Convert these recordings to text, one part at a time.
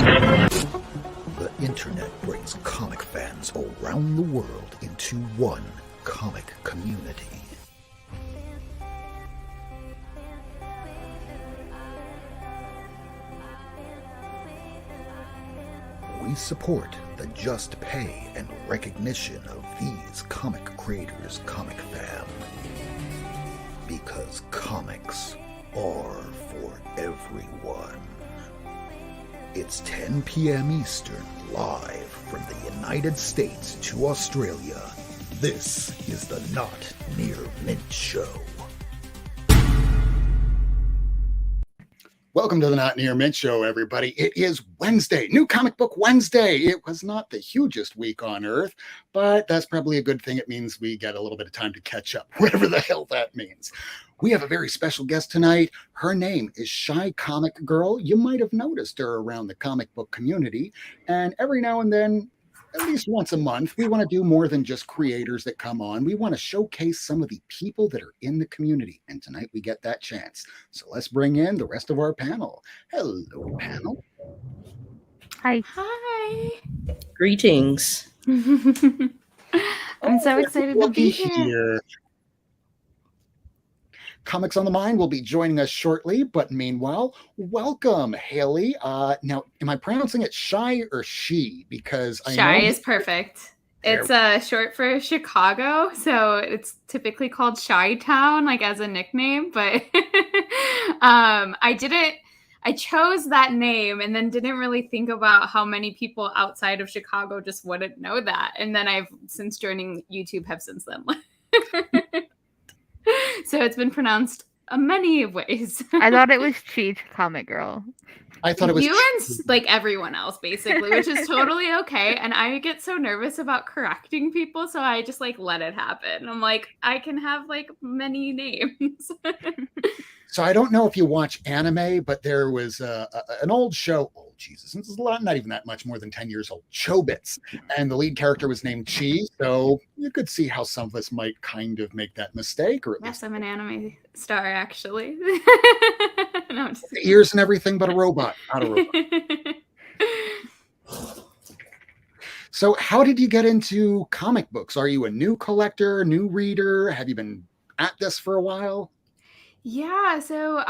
The internet brings comic fans around the world into one comic community. We support the just pay and recognition of these comic creators, comic fam. Because comics are for everyone. It's 10 p.m. Eastern, live from the United States to Australia. This is the Not Near Mint Show. Welcome to the Not Near Mint Show, everybody. It is Wednesday, New Comic Book Wednesday. It was not the hugest week on Earth, but that's probably a good thing. It means we get a little bit of time to catch up, whatever the hell that means. We have a very special guest tonight. Her name is Shy Comic Girl. You might have noticed her around the comic book community, and every now and then, at least once a month, we want to do more than just creators that come on. We want to showcase some of the people that are in the community, and tonight we get that chance. So let's bring in the rest of our panel. Hello, panel. Hi. Hi. Greetings. I'm so excited to be Looky here. Comics on the Mind will be joining us shortly, but meanwhile, welcome, Haley. Now, am I pronouncing it Shy or She? Because I Shy know is perfect. It's short for Chicago, so it's typically called Chi Town, like as a nickname. But I chose that name and then didn't really think about how many people outside of Chicago just wouldn't know that. And then I've, since joining YouTube, have since then. So it's been pronounced many ways. I thought it was Cheat Comic Girl. I thought it was you and like everyone else, basically, which is totally okay. And I get so nervous about correcting people, so I just like let it happen. I'm like, I can have like many names. So I don't know if you watch anime, but there was an old show. Oh, Jesus. This is not even that much more than 10 years old. Chobits. And the lead character was named Chi. So you could see how some of us might kind of make that mistake. Or at Yes, least I'm an anime star, actually. No, I'm just ears and everything, but a robot. Not a robot. So how did you get into comic books? Are you a new collector, new reader? Have you been at this for a while? Yeah, so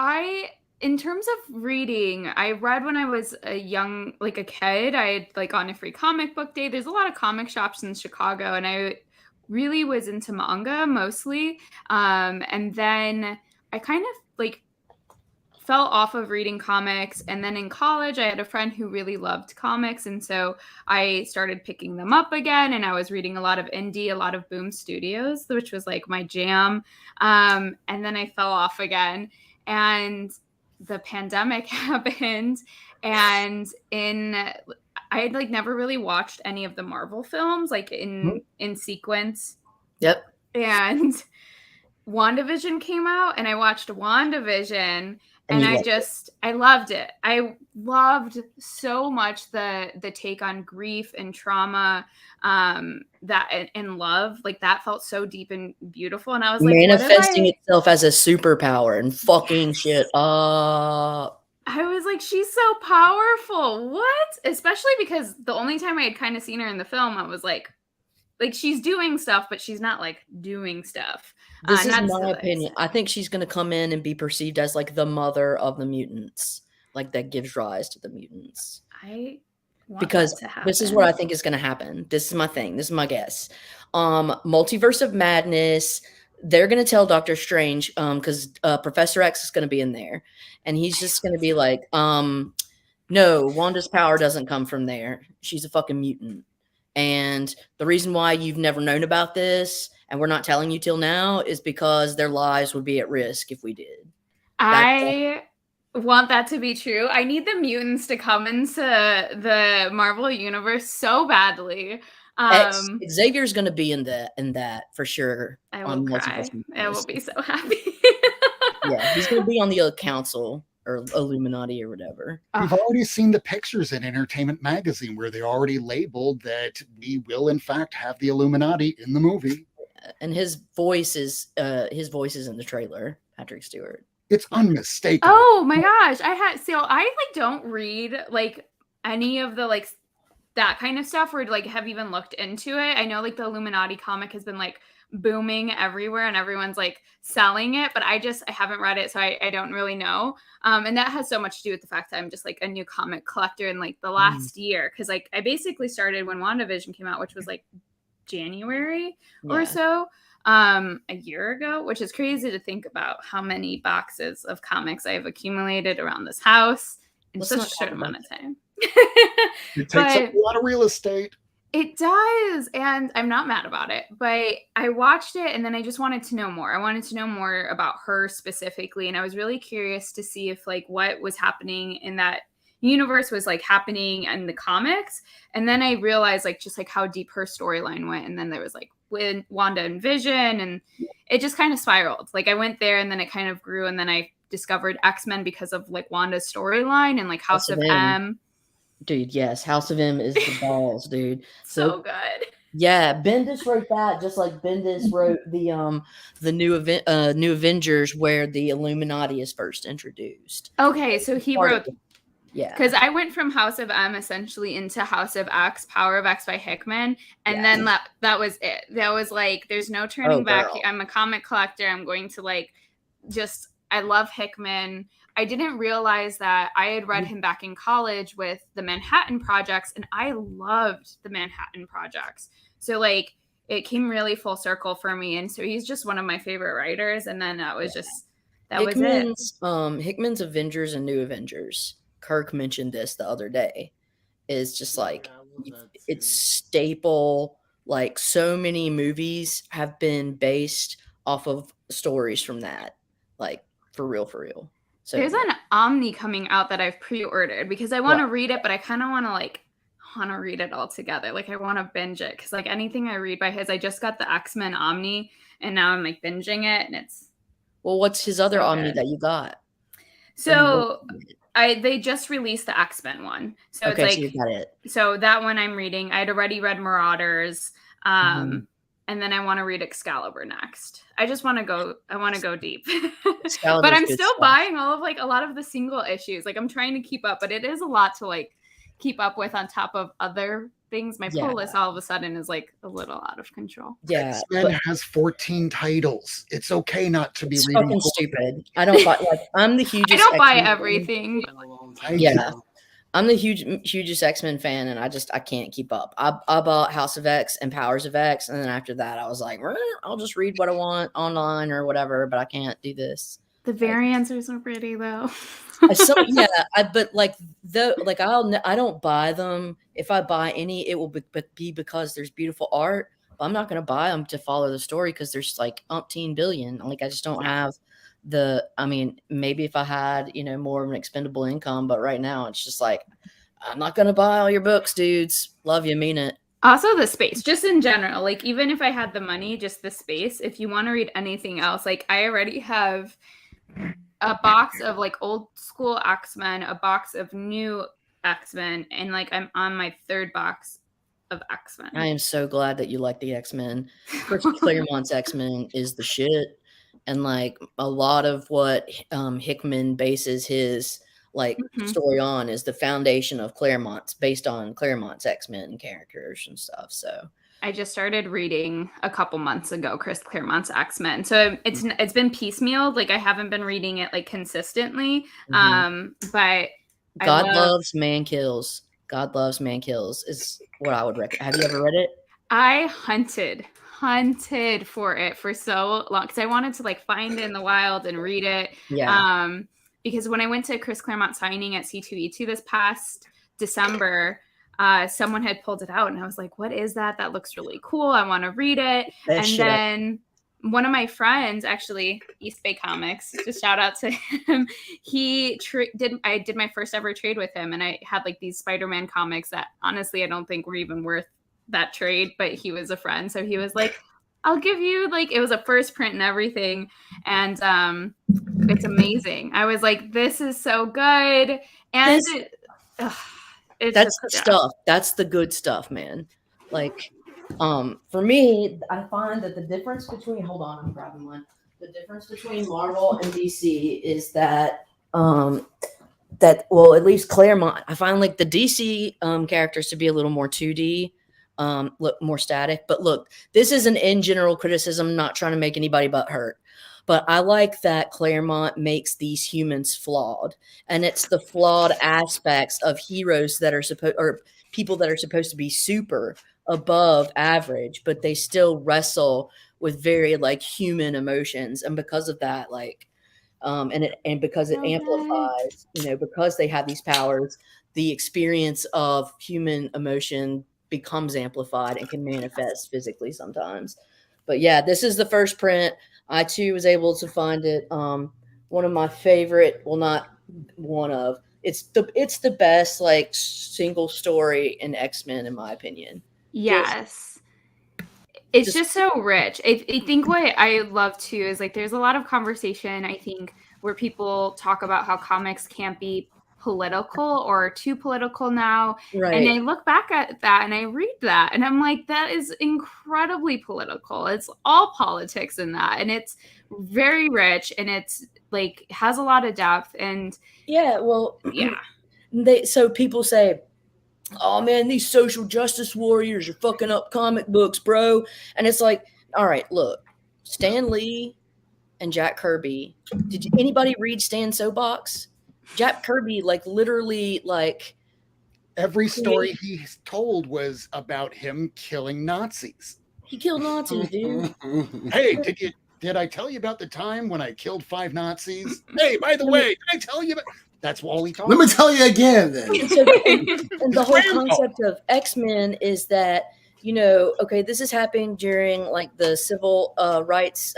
in terms of reading, I read when I was a kid. I had like on a free comic book day. There's a lot of comic shops in Chicago, and I really was into manga mostly. And then I kind of like fell off of reading comics. And then in college, I had a friend who really loved comics. And so I started picking them up again. And I was reading a lot of indie, a lot of Boom Studios, which was like my jam. And then I fell off again. And the pandemic happened. And I had like never really watched any of the Marvel films, like in sequence. Yep. And WandaVision came out, and I watched WandaVision. And I loved it. I loved so much the take on grief and trauma, that and love. Like that felt so deep and beautiful. And I was like, manifesting itself as a superpower and fucking shit up. I was like, she's so powerful. What? Especially because the only time I had kind of seen her in the film, I was like she's doing stuff, but she's not like doing stuff. This is my opinion. I think she's going to come in and be perceived as like the mother of the mutants, like that gives rise to the mutants. Because this is what I think is going to happen. This is my thing. This is my guess. Multiverse of Madness. They're going to tell Doctor Strange, because Professor X is going to be in there, and he's just going to be like, no, Wanda's power doesn't come from there. She's a fucking mutant. And the reason why you've never known about this, and we're not telling you till now, is because their lives would be at risk if we did. I want that to be true. I need the mutants to come into the Marvel universe so badly. Xavier's going to be in that for sure. I will cry. I will be so happy. Yeah, he's going to be on the council or Illuminati or whatever. We've already seen the pictures in Entertainment Magazine where they already labeled that we will in fact have the Illuminati in the movie. And his voice is in the trailer, Patrick Stewart. It's unmistakable. Oh my gosh. I don't read like any of the like that kind of stuff, or like have even looked into it. I know like the Illuminati comic has been like booming everywhere and everyone's like selling it, but I haven't read it, so I don't really know. And that has so much to do with the fact that I'm just like a new comic collector in like the last year, because like I basically started when WandaVision came out, which was like January or so, a year ago, which is crazy to think about how many boxes of comics I have accumulated around this house in such a short amount of time. It takes up a lot of real estate. It does, and I'm not mad about it, but I watched it and then I just wanted to know more. I wanted to know more about her specifically, and I was really curious to see if like what was happening in that universe was like happening in the comics. And then I realized like just like how deep her storyline went, and then there was like with Wanda and Vision, and it just kind of spiraled. Like I went there and then it kind of grew, and then I discovered X-Men because of like Wanda's storyline and like House of M. Dude, yes, House of M is the balls, dude. So good. Yeah, Bendis wrote that, just like Bendis wrote the new Avengers, where the Illuminati is first introduced. Okay, so he wrote. Yeah, because I went from House of M essentially into House of X, Power of X by Hickman, and then that was it. That was like, there's no turning back. I'm a comic collector. I'm going to like just. I love Hickman. I didn't realize that I had read him back in college with the Manhattan Projects, and I loved the Manhattan Projects. So like it came really full circle for me, and so he's just one of my favorite writers. And then that was was it. Hickman's Avengers and New Avengers. Kirk mentioned this the other day. Is just like it's staple. Like so many movies have been based off of stories from that. Like for real. So there's an Omni coming out that I've pre-ordered because I want to read it, but I kind of want to read it all together. Like I want to binge it because like anything I read by his, I just got the X-Men Omni and now I'm like binging it, and it's what's his other Omni that you got? So they just released the X-Men one. So it's like so you got it. So that one I'm reading. I had already read Marauders. And then I want to read Excalibur next. I want to go deep. But I'm still buying all of like a lot of the single issues. Like I'm trying to keep up, but it is a lot to like keep up with on top of other things. My pull list all of a sudden is like a little out of control. Yeah. X-Men has 14 titles. It's okay not to be it's reading. Fucking stupid. I don't buy I'm the hugest. I don't buy everything. I'm the hugest X-Men fan, and I can't keep up. I bought House of X and Powers of X, and then after that, I was like, I'll just read what I want online or whatever, but I can't do this. The variants are so pretty, though. But like I don't buy them. If I buy any, it will be because there's beautiful art. But I'm not going to buy them to follow the story because there's like umpteen billion. Like I just don't have. Maybe if I had, more of an expendable income, but right now it's just like, I'm not going to buy all your books, dudes. Love you, mean it. Also the space, just in general, like even if I had the money, just the space, if you want to read anything else, like I already have a box of like old school X-Men, a box of new X-Men, and like I'm on my third box of X-Men. I am so glad that you like the X-Men. Chris Claremont's X-Men is the shit. And like a lot of what Hickman bases his story on is the foundation of Claremont's, based on Claremont's X-Men characters and stuff. So I just started reading a couple months ago Chris Claremont's X-Men. So it's been piecemeal. Like I haven't been reading it like consistently. But God loves man kills. God loves man kills is what I would recommend. Have you ever read it? I hunted for it for so long because I wanted to like find it in the wild and read it. Because when I went to Chris Claremont signing at C2E2 this past December, someone had pulled it out and I was like, what is that? That looks really cool. I want to read it. Then one of my friends, actually East Bay Comics, just shout out to him. I did my first ever trade with him, and I had like these Spider-Man comics that honestly I don't think were even worth that trade, but he was a friend, so he was like, I'll give you, like, it was a first print and everything, and it's amazing. I was like, this is so good, and that's the stuff. That's the good stuff, man. Like, for me, I find that the difference between I'm grabbing one. The difference between Marvel and DC is that well, at least Claremont, I find like the DC characters to be a little more 2D, look more static. But look, this is an in general criticism, not trying to make anybody but hurt. But I like that Claremont makes these humans flawed, and it's the flawed aspects of heroes that are or people that are supposed to be super above average, but they still wrestle with very like human emotions, and because of that, like. And because it amplifies, because they have these powers, the experience of human emotion becomes amplified and can manifest physically sometimes. But yeah, this is the first print. I too was able to find it. One of my favorite, well, not one of, it's the best like single story in X-Men in my opinion. Yes. It's just so rich. I think what I love too is like there's a lot of conversation, I think, where people talk about how comics can't be political or too political now. Right. And I look back at that and I read that and I'm like, that is incredibly political. It's all politics in that. And it's very rich and it's like has a lot of depth. And yeah, well, yeah. So people say, oh man, these social justice warriors are fucking up comic books, bro. And it's like, all right, look, Stan Lee and Jack Kirby. Did anybody read Stan's Soapbox? Jack Kirby, like literally, like every story he told was about him killing Nazis. He killed Nazis, dude. Hey, did I tell you about the time when I killed 5 Nazis? Hey, by the way, did I tell you about? That's Wally talking. Let me tell you again then. And the whole concept of X-Men is that, okay, this is happening during like the civil rights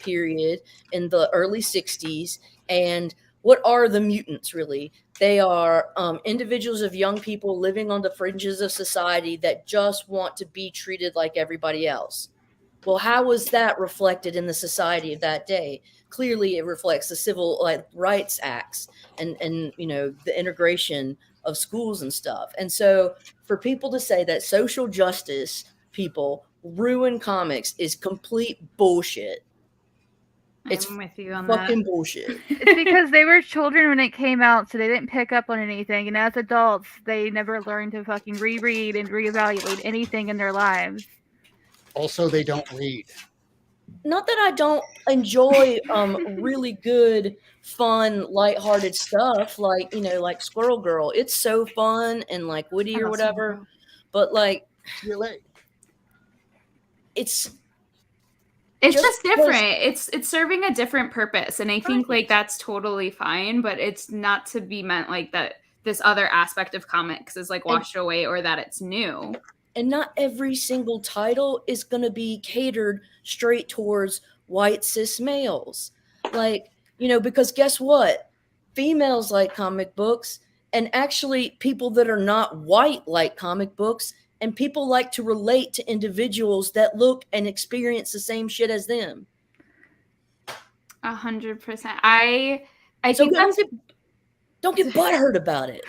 period in the early 60s. And what are the mutants really? They are individuals of young people living on the fringes of society that just want to be treated like everybody else. Well, how was that reflected in the society of that day? Clearly, it reflects the civil rights acts and the integration of schools and stuff. And so for people to say that social justice people ruin comics is complete bullshit. I'm with you on fucking that. bullshit. It's because they were children when it came out, so they didn't pick up on anything. And as adults, they never learned to fucking reread and reevaluate anything in their lives. Also, they don't read. Not that I don't enjoy really good, fun, lighthearted stuff like, like Squirrel Girl. It's so fun and like witty or whatever. But like, it's just different. It's serving a different purpose. And I think like that's totally fine, but it's not to be meant like that this other aspect of comics is like washed away or that it's new. And not every single title is going to be catered straight towards white cis males. Like, because guess what? Females like comic books, and actually people that are not white like comic books, and people like to relate to individuals that look and experience the same shit as them. 100%. I think don't get butthurt about it.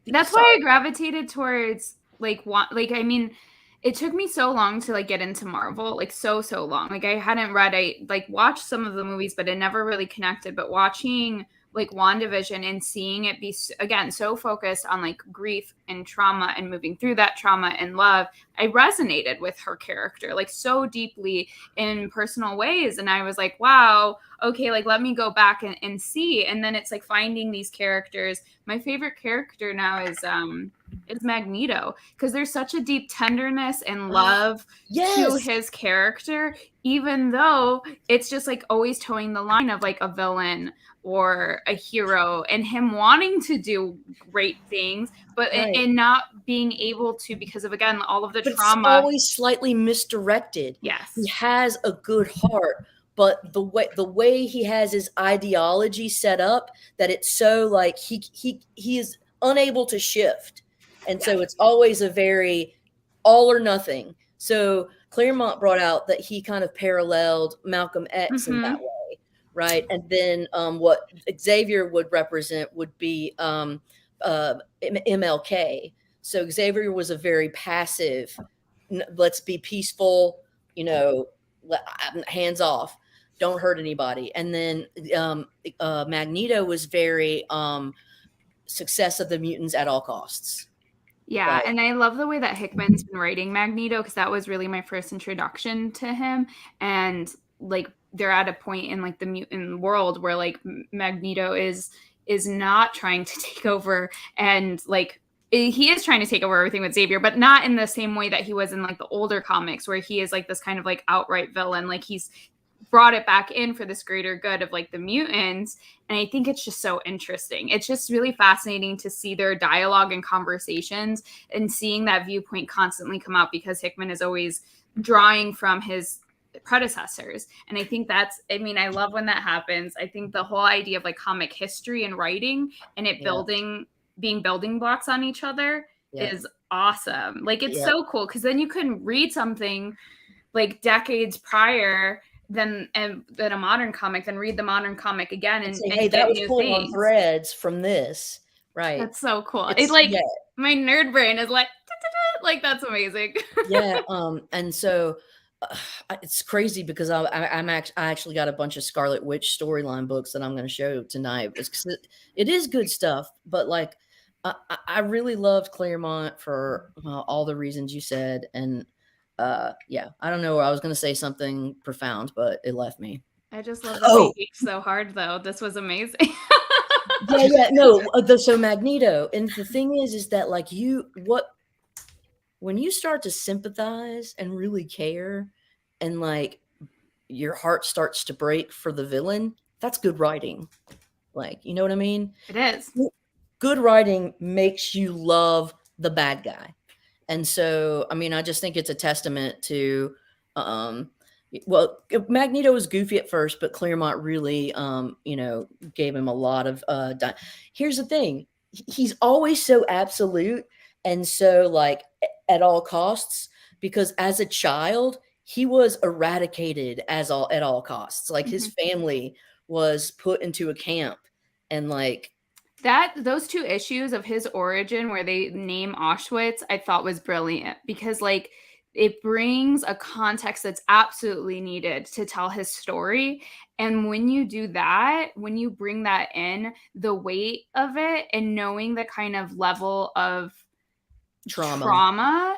That's why I gravitated towards I mean, it took me so long to like get into Marvel, like so long. Like I hadn't read, I like watched some of the movies, but it never really connected. But watching like WandaVision and seeing it be again so focused on like grief and trauma and moving through that trauma and love, I resonated with her character like so deeply in personal ways. And I was like, wow, okay, like let me go back and see. And then it's like finding these characters. My favorite character now is Magneto, because there's such a deep tenderness and love to his character, even though it's just like always towing the line of like a villain or a hero and him wanting to do great things, but and not being able to because of, again, all of the trauma. It's always slightly misdirected. Yes. He has a good heart, but the way he has his ideology set up, that it's so like he is unable to shift. And so it's always a very all or nothing. So Claremont brought out that he kind of paralleled Malcolm X in that way, right? And then what Xavier would represent would be MLK. So Xavier was a very passive, let's be peaceful, hands off, don't hurt anybody. And then Magneto was very success of the mutants at all costs. Yeah, Like, and I love the way that Hickman's been writing Magneto, because that was really my first introduction to him. And like they're at a point in like the mutant world where like Magneto is not trying to take over, and like he is trying to take over everything with Xavier, but not in the same way that he was in like the older comics, where he is like this kind of like outright villain. Like he's brought it back in for this greater good of like the mutants. And I think it's just so interesting. It's just really fascinating to see their dialogue and conversations, and seeing that viewpoint constantly come out, because Hickman is always drawing from his predecessors. And I think I love when that happens. I think the whole idea of like comic history and writing, and it being building blocks on each other is awesome. Like it's so cool, because then you can read something like decades prior than a modern comic, then read the modern comic again and say, hey, that was pulling on threads from this, right? That's so cool. It's like my nerd brain is like that's amazing. And so it's crazy, because I actually got a bunch of Scarlet Witch storyline books that I'm going to show tonight. It is good stuff, but like I really loved Claremont for all the reasons you said. And I don't know, I was going to say something profound, but it left me. I just love that they geeked so hard, though. This was amazing. So Magneto, and the thing is that like when you start to sympathize and really care, and like your heart starts to break for the villain, that's good writing. Like, you know what I mean? It is. Good writing makes you love the bad guy. And so, I mean, I just think it's a testament to, Magneto was goofy at first, but Claremont really, gave him a lot of, here's the thing. He's always so absolute and so like at all costs, because as a child, he was eradicated at all costs. Like his family was put into a camp, and like, those two issues of his origin where they name Auschwitz, I thought was brilliant, because like it brings a context that's absolutely needed to tell his story. And when you do that, when you bring that in, the weight of it and knowing the kind of level of trauma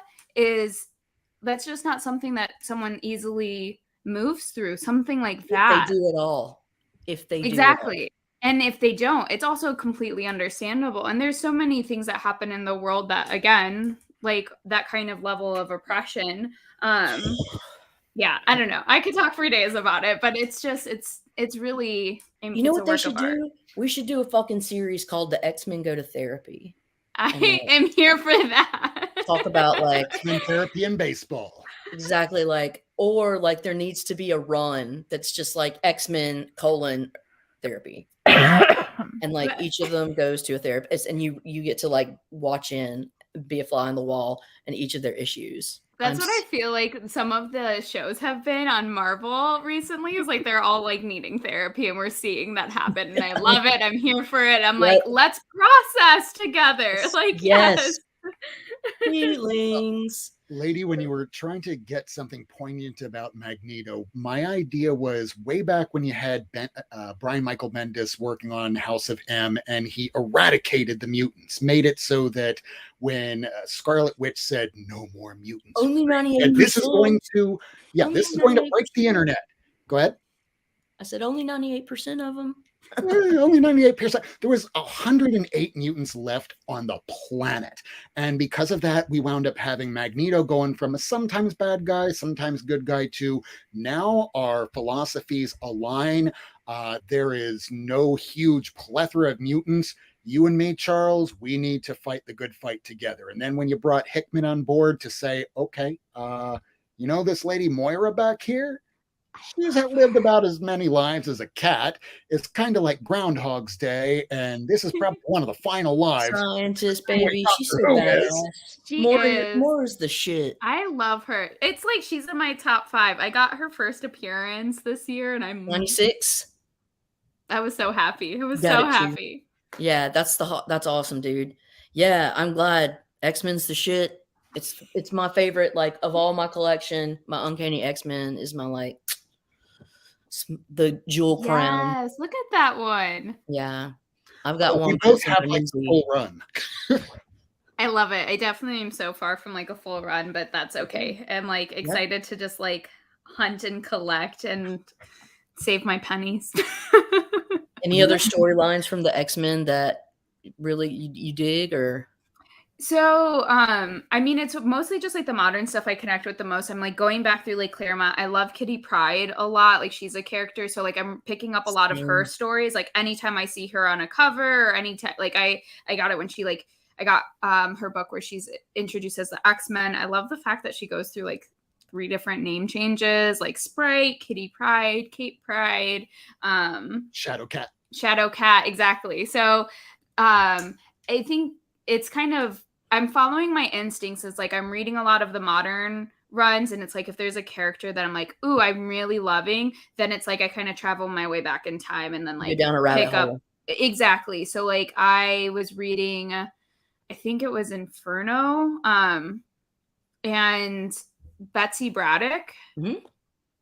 that's just not something that someone easily moves through. Something like that. If they do it all. Exactly. And if they don't, it's also completely understandable. And there's so many things that happen in the world that, again, like that kind of level of oppression. I don't know. I could talk for days about it, but it's just, it's really, you know what they should do? We should do a fucking series called The X-Men Go to Therapy. I am here for that. Talk about like X-Men therapy and baseball. Exactly. Like, or like there needs to be a run that's just like X-Men : therapy. And like each of them goes to a therapist, and you get to like watch in, be a fly on the wall in each of their issues. That's what I feel like some of the shows have been on Marvel recently, is like they're all like needing therapy, and we're seeing that happen. And I love it. I'm here for it. I'm like, let's process together. Like, yes. Feelings. Lady, when you were trying to get something poignant about Magneto, my idea was way back when you had Brian Michael Bendis working on House of M, and he eradicated the mutants, made it so that when Scarlet Witch said no more mutants, only 98%. And this is going to break the internet. Go ahead. I said only 98% of them. Only 98%. There was 108 mutants left on the planet. And because of that, we wound up having Magneto going from a sometimes bad guy, sometimes good guy, to now our philosophies align. There is no huge plethora of mutants. You and me, Charles, we need to fight the good fight together. And then when you brought Hickman on board to say, okay, this lady Moira back here, she's lived about as many lives as a cat. It's kind of like Groundhog's Day, and this is probably one of the final lives. Scientist, baby. She's so badass. Moira's the shit. I love her. It's like she's in my top 5. I got her first appearance this year, and I'm 96. I was so happy. I was so happy. Yeah, that's awesome, dude. Yeah, I'm glad. X-Men's the shit. It's my favorite, like, of all my collection. My Uncanny X-Men is my, like, the jewel crown. Yes, look at that one. Yeah. I've got one. We both have like a full run. I love it. I definitely am so far from like a full run, but that's okay. I'm like excited to just like hunt and collect and save my pennies. Any other storylines from the X-Men that really you dig or? So, I mean, it's mostly just like the modern stuff I connect with the most. I'm like going back through like Claremont. I love Kitty Pryde a lot. Like she's a character. So like I'm picking up a lot of her stories. Like anytime I see her on a cover or anytime, like I got it when she like, I got her book where she's introduced as the X-Men. I love the fact that she goes through like 3 different name changes, like Sprite, Kitty Pryde, Kate Pryde, Shadowcat. Shadowcat, exactly. So I think it's kind of, I'm following my instincts. It's like I'm reading a lot of the modern runs, and it's like if there's a character that I'm like, ooh, I'm really loving, then it's like I kind of travel my way back in time and then like down a rabbit hole. Exactly. So like I was reading, I think it was Inferno, and Betsy Braddock. Mm-hmm.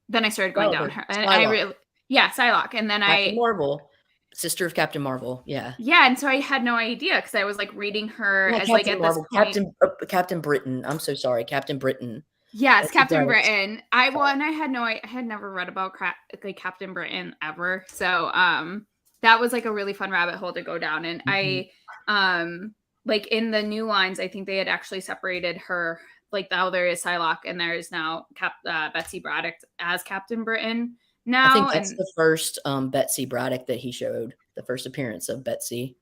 Then I started going down her, and Psylocke, and then Captain Marvel, sister of Captain Marvel, yeah, and so I had no idea because I was like reading her as Captain like at Marvel, this point, Captain Britain. I'm so sorry, Captain Britain. Yes, That's Captain Britain. I had never read about like Captain Britain ever, so that was like a really fun rabbit hole to go down, and I like in the new lines, I think they had actually separated her. Like now there is Psylocke and there is now Betsy Braddock as Captain Britain now. I think that's the first Betsy Braddock that he showed, the first appearance of Betsy.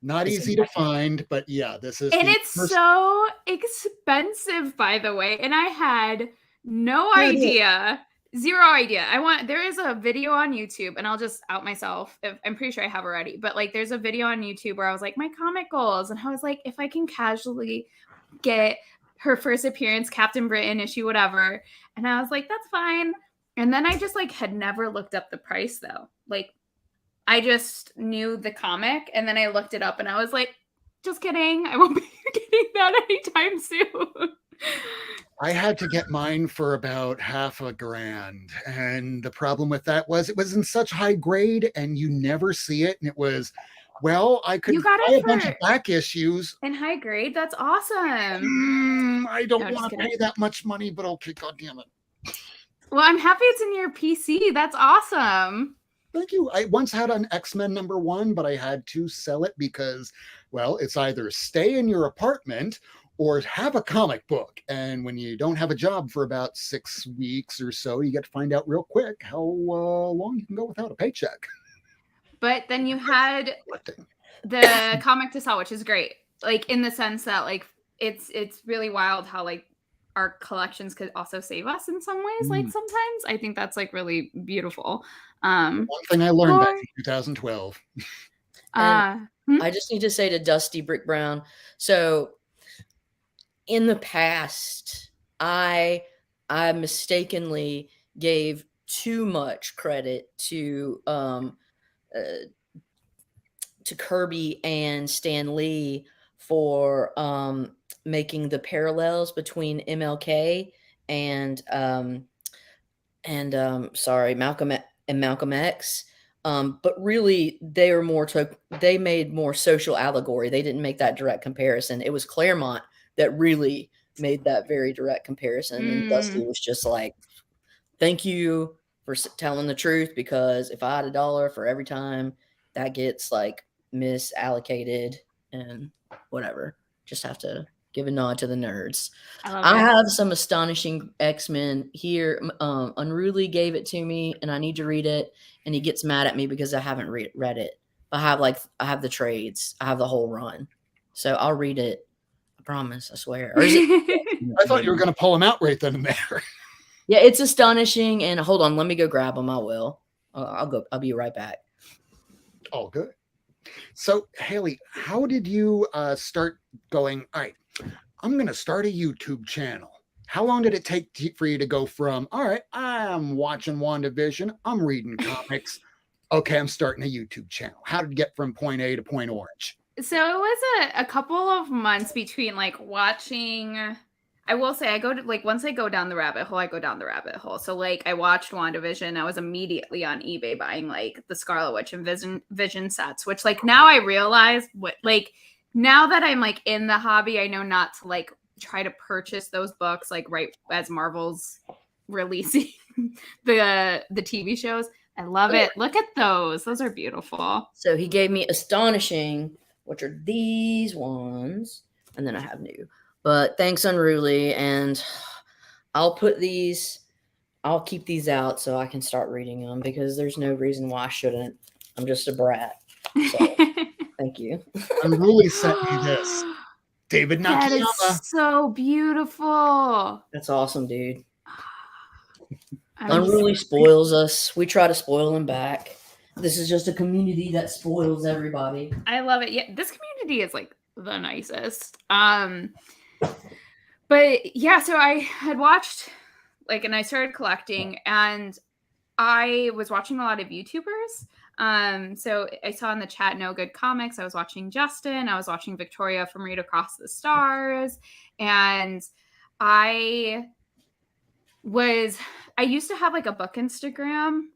Not easy to find, but yeah, this is. And it's so expensive, by the way. And I had no idea. Zero idea. There is a video on YouTube, and I'll just out myself. I'm pretty sure I have already, but like there's a video on YouTube where I was like, my comic goals. And I was like, if I can casually get her first appearance, Captain Britain issue, whatever. And I was like, that's fine. And then I just like had never looked up the price though. Like I just knew the comic and then I looked it up and I was like, just kidding. I won't be getting that anytime soon. I had to get mine for about $50,000. And the problem with that was it was in such high grade and you never see it. And it was, well, I could buy a bunch of back issues. In high grade? That's awesome. I don't want to pay that much money, but okay, God damn it. Well, I'm happy it's in your PC. That's awesome. Thank you. I once had an X-Men #1, but I had to sell it because, well, it's either stay in your apartment or have a comic book. And when you don't have a job for about 6 weeks or so, you get to find out real quick how long you can go without a paycheck. But then you had the comic to sell, which is great. Like in the sense that like it's really wild how like our collections could also save us in some ways. Like sometimes I think that's like really beautiful. One thing I learned back in 2012. I just need to say to Dusty Brick Brown. So in the past, I mistakenly gave too much credit to Kirby and Stan Lee for making the parallels between MLK and Malcolm and Malcolm X. But really they made more social allegory. They didn't make that direct comparison. It was Claremont that really made that very direct comparison. And Dusty was just like, thank you for telling the truth, because if I had $1 for every time that gets like misallocated and whatever, just have to give a nod to the nerds. I have some astonishing X-Men here. Unruly gave it to me and I need to read it, and he gets mad at me because I haven't read it. I have the trades. I have the whole run. So I'll read it. I promise, I swear. Or is it? I thought you were going to pull him out right then and there. Yeah, it's astonishing. And hold on, let me go grab them. I will. I'll be right back. Oh, good. So, Haley, how did you start going, all right, I'm going to start a YouTube channel? How long did it take for you to go from, all right, I'm watching WandaVision, I'm reading comics, okay, I'm starting a YouTube channel? How did you get from point A to point Orange? So it was a couple of months between like watching. I will say I go to like once I go down the rabbit hole, I go down the rabbit hole. So like I watched WandaVision, I was immediately on eBay buying like the Scarlet Witch and Vision sets, which like now I realize what like now that I'm like in the hobby, I know not to like try to purchase those books like right as Marvel's releasing the TV shows. I love it. Look at those. Those are beautiful. So he gave me Astonishing, which are these ones, and then I have New. But thanks, Unruly, and I'll keep these out so I can start reading them because there's no reason why I shouldn't. I'm just a brat. So thank you. Unruly sent me this. David Nakayama. That is so beautiful. That's awesome, dude. Unruly spoils us. We try to spoil him back. This is just a community that spoils everybody. I love it. Yeah, this community is like the nicest. But yeah, so I had watched like, and I started collecting, and I was watching a lot of YouTubers. So I saw in the chat No Good Comics. I was watching Justin. I was watching Victoria from Read Across the Stars, and I used to have like a book Instagram,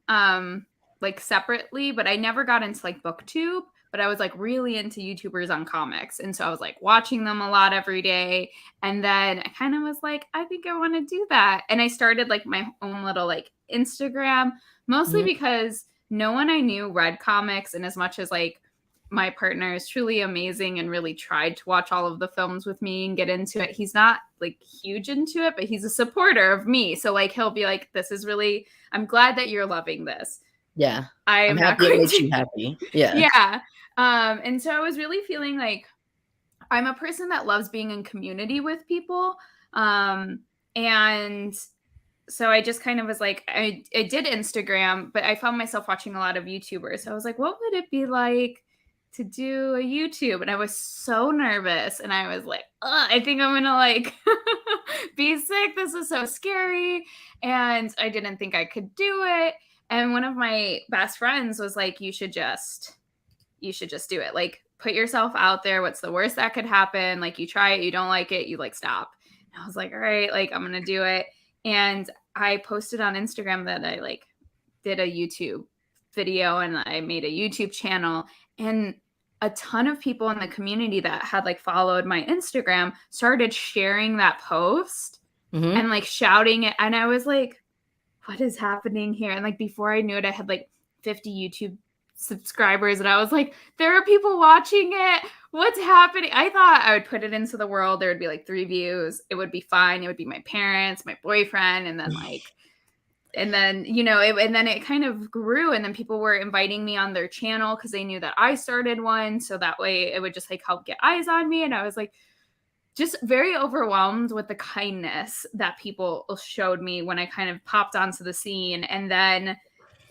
like separately, but I never got into like BookTube. But I was like really into YouTubers on comics. And so I was like watching them a lot every day. And then I kind of was like, I think I want to do that. And I started like my own little like Instagram, mostly because no one I knew read comics. And as much as like my partner is truly amazing and really tried to watch all of the films with me and get into it, he's not like huge into it, but he's a supporter of me. So like he'll be like, this is really, I'm glad that you're loving this. Yeah. I'm happy it makes you happy. Yeah. Yeah. And so I was really feeling like I'm a person that loves being in community with people. And so I just kind of was like, I did Instagram, but I found myself watching a lot of YouTubers. So I was like, what would it be like to do a YouTube? And I was so nervous. And I was like, I think I'm going to like be sick. This is so scary. And I didn't think I could do it. And one of my best friends was like, you should just do it. Like, put yourself out there. What's the worst that could happen? Like, you try it, you don't like it, you like stop. And I was like, all right, like I'm going to do it. And I posted on Instagram that I like did a YouTube video and I made a YouTube channel, and a ton of people in the community that had like followed my Instagram started sharing that post and like shouting it. And I was like, what is happening here? And like before I knew it, I had like 50 YouTube subscribers, and I was like, there are people watching it. What's happening? I thought I would put it into the world. There would be like 3 views. It would be fine. It would be my parents, my boyfriend, and then like, and then, you know, and then it kind of grew, and then people were inviting me on their channel because they knew that I started one. So that way it would just like help get eyes on me. And I was like, just very overwhelmed with the kindness that people showed me when I kind of popped onto the scene. And then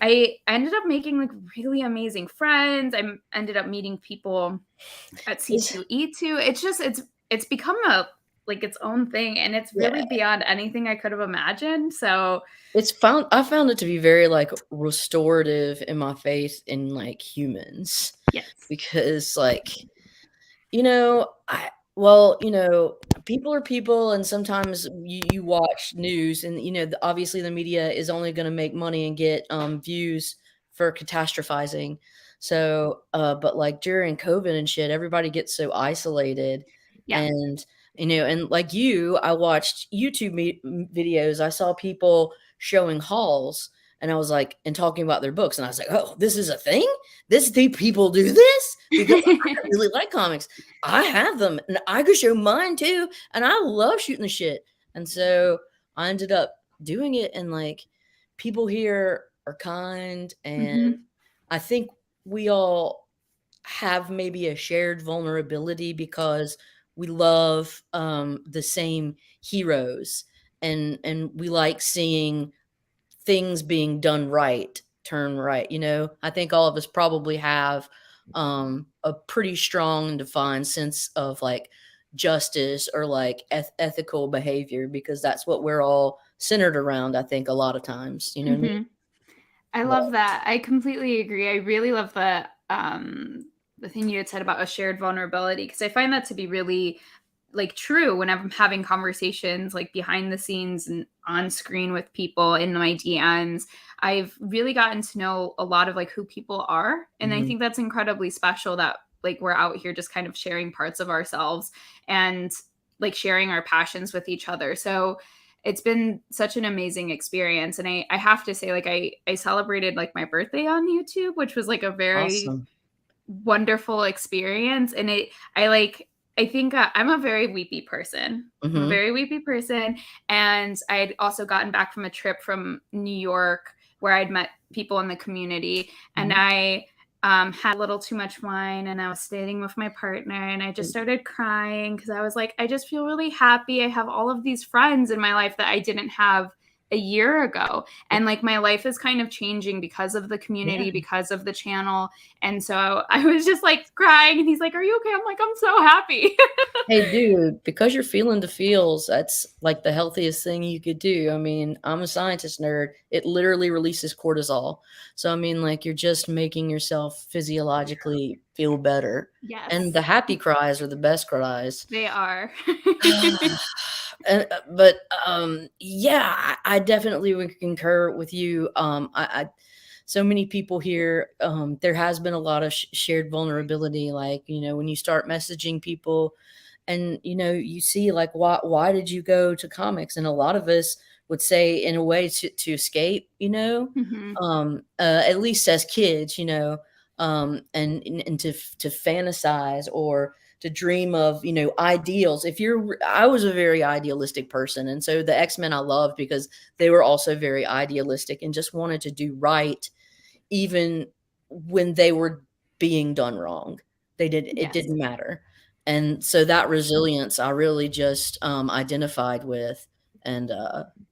I ended up making like really amazing friends. I ended up meeting people at C2E2. It's just, it's become like its own thing, and it's really beyond anything I could have imagined. So I found it to be very like restorative in my faith in like humans. Yes. Because like, people are people, and sometimes you watch news, and obviously the media is only going to make money and get views for catastrophizing. So but like during COVID and shit, everybody gets so isolated. And and like I watched YouTube videos. I saw people showing hauls, and I was like, and talking about their books, and I was like, oh, this is a thing? People do this? Because I really like comics. I have them, and I could show mine too, and I love shooting the shit. And so I ended up doing it, and like people here are kind, and I think we all have maybe a shared vulnerability because we love the same heroes, and we like seeing things being done right, turn right. I think all of us probably have a pretty strong and defined sense of like justice or like ethical behavior, because that's what we're all centered around, I think, a lot of times. What I mean? I love that. I completely agree. I really love the thing you had said about a shared vulnerability, because I find that to be really like true when I'm having conversations like behind the scenes and on screen with people in my DMs. I've really gotten to know a lot of like who people are. And I think that's incredibly special that like we're out here just kind of sharing parts of ourselves and like sharing our passions with each other. So it's been such an amazing experience. And I have to say, like, I celebrated like my birthday on YouTube, which was like a very wonderful experience. And I think I'm a very weepy person. I'm a very weepy person. And I'd also gotten back from a trip from New York where I'd met people in the community. And I had a little too much wine and I was staying with my partner and I just started crying because I was like, I just feel really happy. I have all of these friends in my life that I didn't have a year ago. And like my life is kind of changing because of the community, because of the channel. And so I was just like crying and he's like, are you okay? I'm like, I'm so happy. Hey, dude, because you're feeling the feels, that's like the healthiest thing you could do. I mean, I'm a scientist nerd. It literally releases cortisol. So, I mean, like you're just making yourself physiologically feel better. Yes. And the happy cries are the best cries. They are. But yeah, I definitely would concur with you. So many people here, there has been a lot of shared vulnerability. Like, you know, when you start messaging people and, you know, you see like, why did you go to comics? And a lot of us would say in a way to escape, you know, at least as kids, you know, and to fantasize or to dream of, you know, ideals. I was a very idealistic person. And so the X-Men I loved because they were also very idealistic and just wanted to do right, even when they were being done wrong. It didn't matter. And so that resilience I really just identified with. And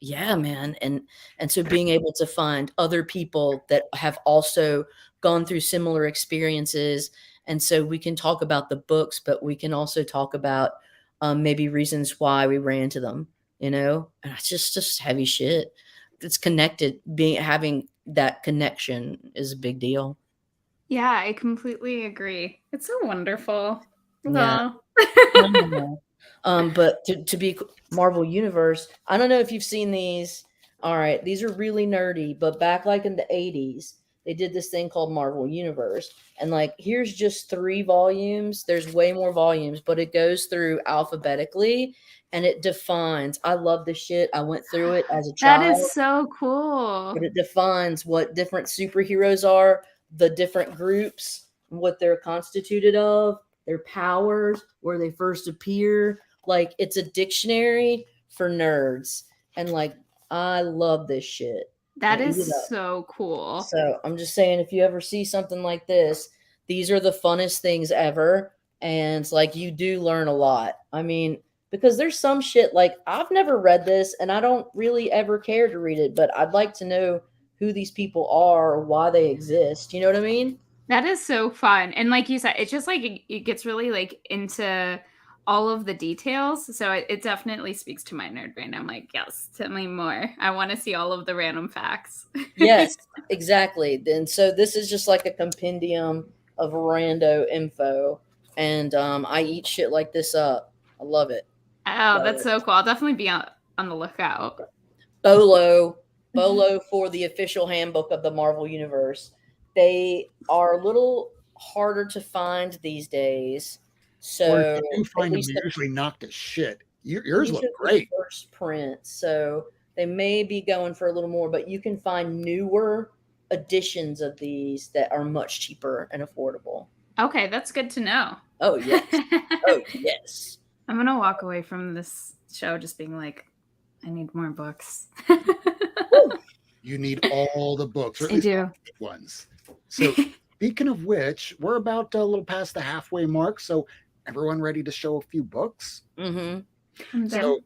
yeah, man. And so being able to find other people that have also gone through similar experiences. And so we can talk about the books, but we can also talk about maybe reasons why we ran to them, you know, and it's just heavy shit. It's connected. Having that connection is a big deal. Yeah, I completely agree. It's so wonderful. Yeah. But to be Marvel Universe, I don't know if you've seen these. All right, these are really nerdy, but back like in the 80s, they did this thing called Marvel Universe. And like, here's just 3 volumes. There's way more volumes, but it goes through alphabetically and it defines. I love this shit. I went through it as a child. That is so cool. But it defines what different superheroes are, the different groups, what they're constituted of, their powers, where they first appear. Like, it's a dictionary for nerds. And like, I love this shit. That is so cool. So I'm just saying, if you ever see something like this, these are the funnest things ever. And like, you do learn a lot. I mean, because there's some shit like I've never read this and I don't really ever care to read it, but I'd like to know who these people are or why they exist. You know what I mean? That is so fun. And like you said, it's just like it gets really like into all of the details. So it definitely speaks to my nerd brain. I'm like, yes, tell me more. I want to see all of the random facts. Yes, exactly. And so this is just like a compendium of rando info. And I eat shit like this up. I love it. Oh, that's so cool. I'll definitely be on the lookout. Bolo for the official handbook of the Marvel Universe. They are a little harder to find these days. So or if you do find them, they're usually not the shit. Yours look great. First print, so they may be going for a little more, but you can find newer editions of these that are much cheaper and affordable. Okay, that's good to know. Oh yes, oh yes. I'm gonna walk away from this show just being like, I need more books. You need all the books. Or at I do. Ones. So speaking of which, we're about a little past the halfway mark. So everyone ready to show a few books? Mm-hmm. So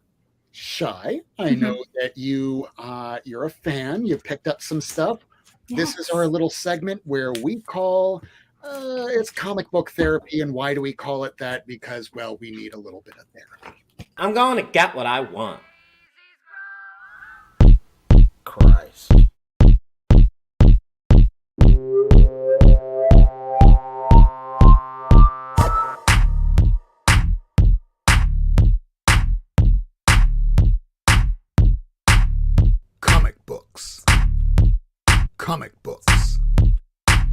Shy, I know that you're a fan. You picked up some stuff. Yes. This is our little segment where we call it's comic book therapy. And why do we call it that? Because, well, we need a little bit of therapy. I'm going to get what I want. Christ. Comic books.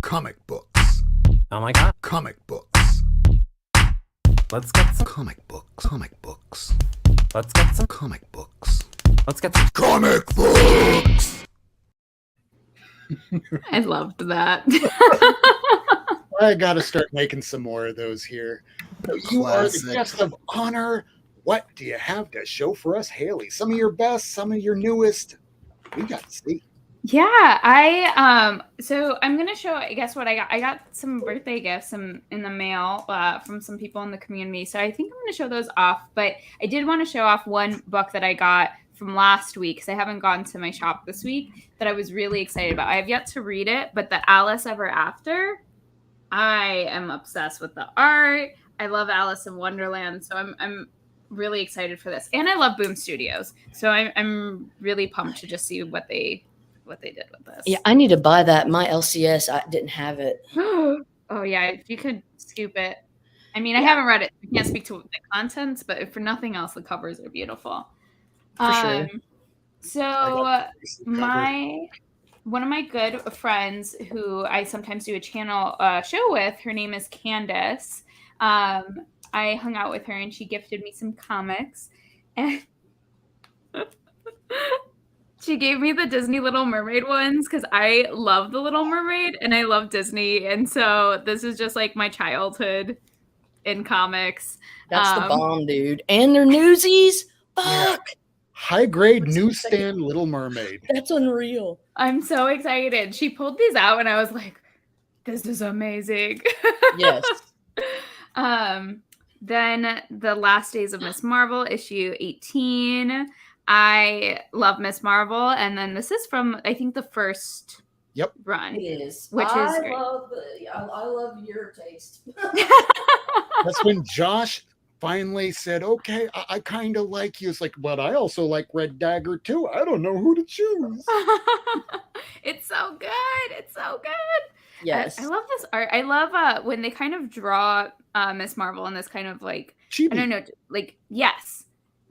Comic books. Oh my god. Comic books. Let's get some Comic books. Comic books. Let's get some Comic books. Let's get some Comic books! I loved that. I gotta start making some more of those here. So you are the Classic. guest of honor. What do you have to show for us, Haley? Some of your best, some of your newest. We got to see. Yeah, so I'm gonna show. I guess what I got. I got some birthday gifts in the mail from some people in the community. So I think I'm gonna show those off. But I did want to show off one book that I got from last week because I haven't gone to my shop this week that I was really excited about. I have yet to read it, but the Alice Ever After. I am obsessed with the art. I love Alice in Wonderland, so I'm really excited for this, and I love Boom Studios. So I'm really pumped to just see what they did with this. Yeah, I need to buy that. My LCS, I didn't have it. Oh yeah, if you could scoop it. I mean, I haven't read it. I can't speak to the contents, but if for nothing else, the covers are beautiful. For sure. So one of my good friends who I sometimes do a channel show with, her name is Candace. I hung out with her and she gifted me some comics. And she gave me the Disney Little Mermaid ones because I love the Little Mermaid and I love Disney. And so this is just like my childhood in comics. That's the bomb, dude. And their newsies. Fuck. Yeah. High grade newsstand Little Mermaid. That's unreal. I'm so excited. She pulled these out and I was like, this is amazing. Yes. Then The Last Days of Miss Marvel, issue 18. I love Miss Marvel. And then this is from, I think, the first run. It is. Which is I great. love your taste. That's when Josh finally said, okay, I kind of like you. It's like, but I also like Red Dagger too. I don't know who to choose. It's so good. It's so good. Yes. I love this art. I love when they kind of draw Miss Marvel in this kind of like, Chibi. I don't know, like, yes.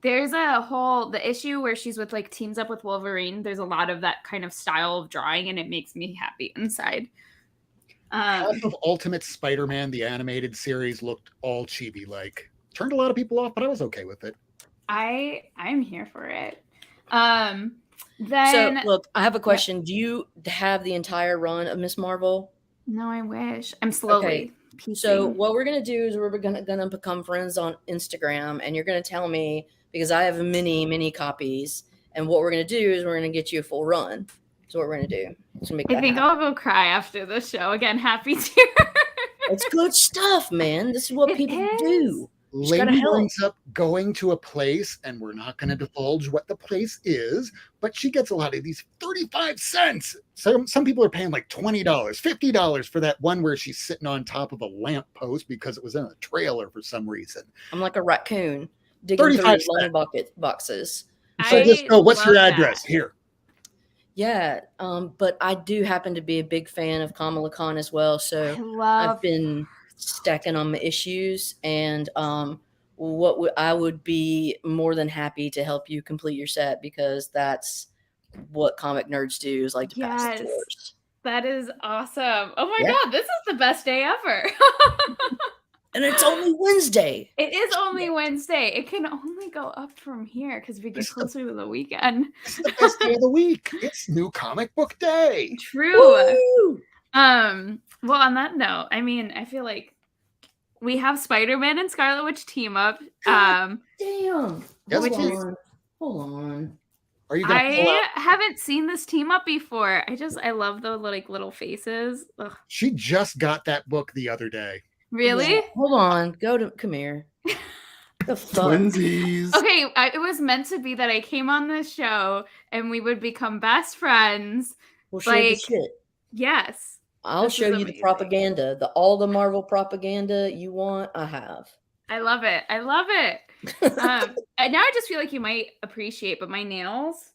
There's the issue where she's with like teams up with Wolverine. There's a lot of that kind of style of drawing and it makes me happy inside. Half of Ultimate Spider-Man, the animated series, looked all chibi-like. Turned a lot of people off, but I was okay with it. I'm here for it. Then so look, I have a question. Yeah. Do you have the entire run of Miss Marvel? No, I wish. I'm slowly. Okay. So what we're gonna do is we're gonna become friends on Instagram, and you're gonna tell me because I have many copies, and what we're gonna do is we're gonna get you a full run. That's what we're gonna do. I think I'll go cry after the show again. Happy tears. It's good stuff, man. This is what people do. Lady ends up going to a place, and we're not going to divulge what the place is, but she gets a lot of these 35 cents. Some people are paying like $20, $50 for that one where she's sitting on top of a lamppost because it was in a trailer for some reason. I'm like a raccoon digging through long boxes. So just go, what's your address? Here. Yeah, but I do happen to be a big fan of Kamala Khan as well, so I've been stacking on my issues, and I would be more than happy to help you complete your set because that's what comic nerds do, is like to pass the torch. That is awesome. Oh my god, this is the best day ever. And it's only Wednesday. It is only Wednesday. It can only go up from here because we get closer to the weekend. It's the best day of the week. It's New Comic Book Day. True. Woo! Well, on that note, I mean, I feel like we have Spider-Man and Scarlet Witch team up. Damn. Hold on. Are you gonna pull out? haven't seen this team up before. I love the like little faces. Ugh. She just got that book the other day. Really? Yeah. Hold on. Come here. The fuck? Twinsies. Okay, it was meant to be that I came on this show and we would become best friends. We'll show you the shit. Yes. I'll show you the propaganda. All the Marvel propaganda you want, I have. I love it. And now I just feel like you might appreciate, but my nails.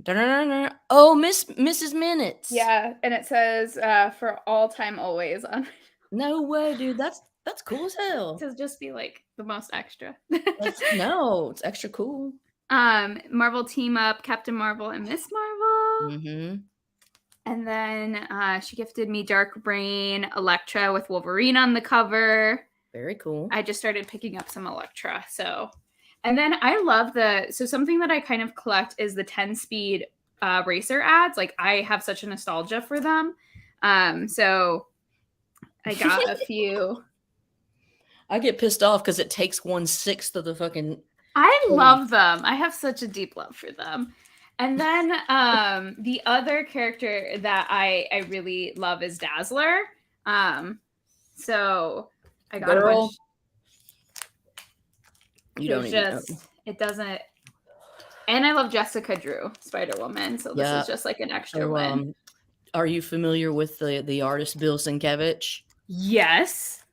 Oh, Mrs. Minutes. Yeah, and it says for all time always on. No way, dude. That's cool as hell. To just be like the most extra. No, it's extra cool. Marvel team up, Captain Marvel and Miss Marvel. Mm-hmm. And then she gifted me Dark Brain Electra with Wolverine on the cover. Very cool. I just started picking up some Electra. So, and then I love something that I kind of collect is the 10-speed racer ads. Like I have such a nostalgia for them. So I got a few. I get pissed off because it takes 1/6 of the fucking. I love them. I have such a deep love for them. And then the other character that I really love is Dazzler. So I got a bunch. You don't even know. It doesn't. And I love Jessica Drew, Spider-Woman. So this is just like an extra win. Are you familiar with the artist Bill Sienkiewicz? Yes.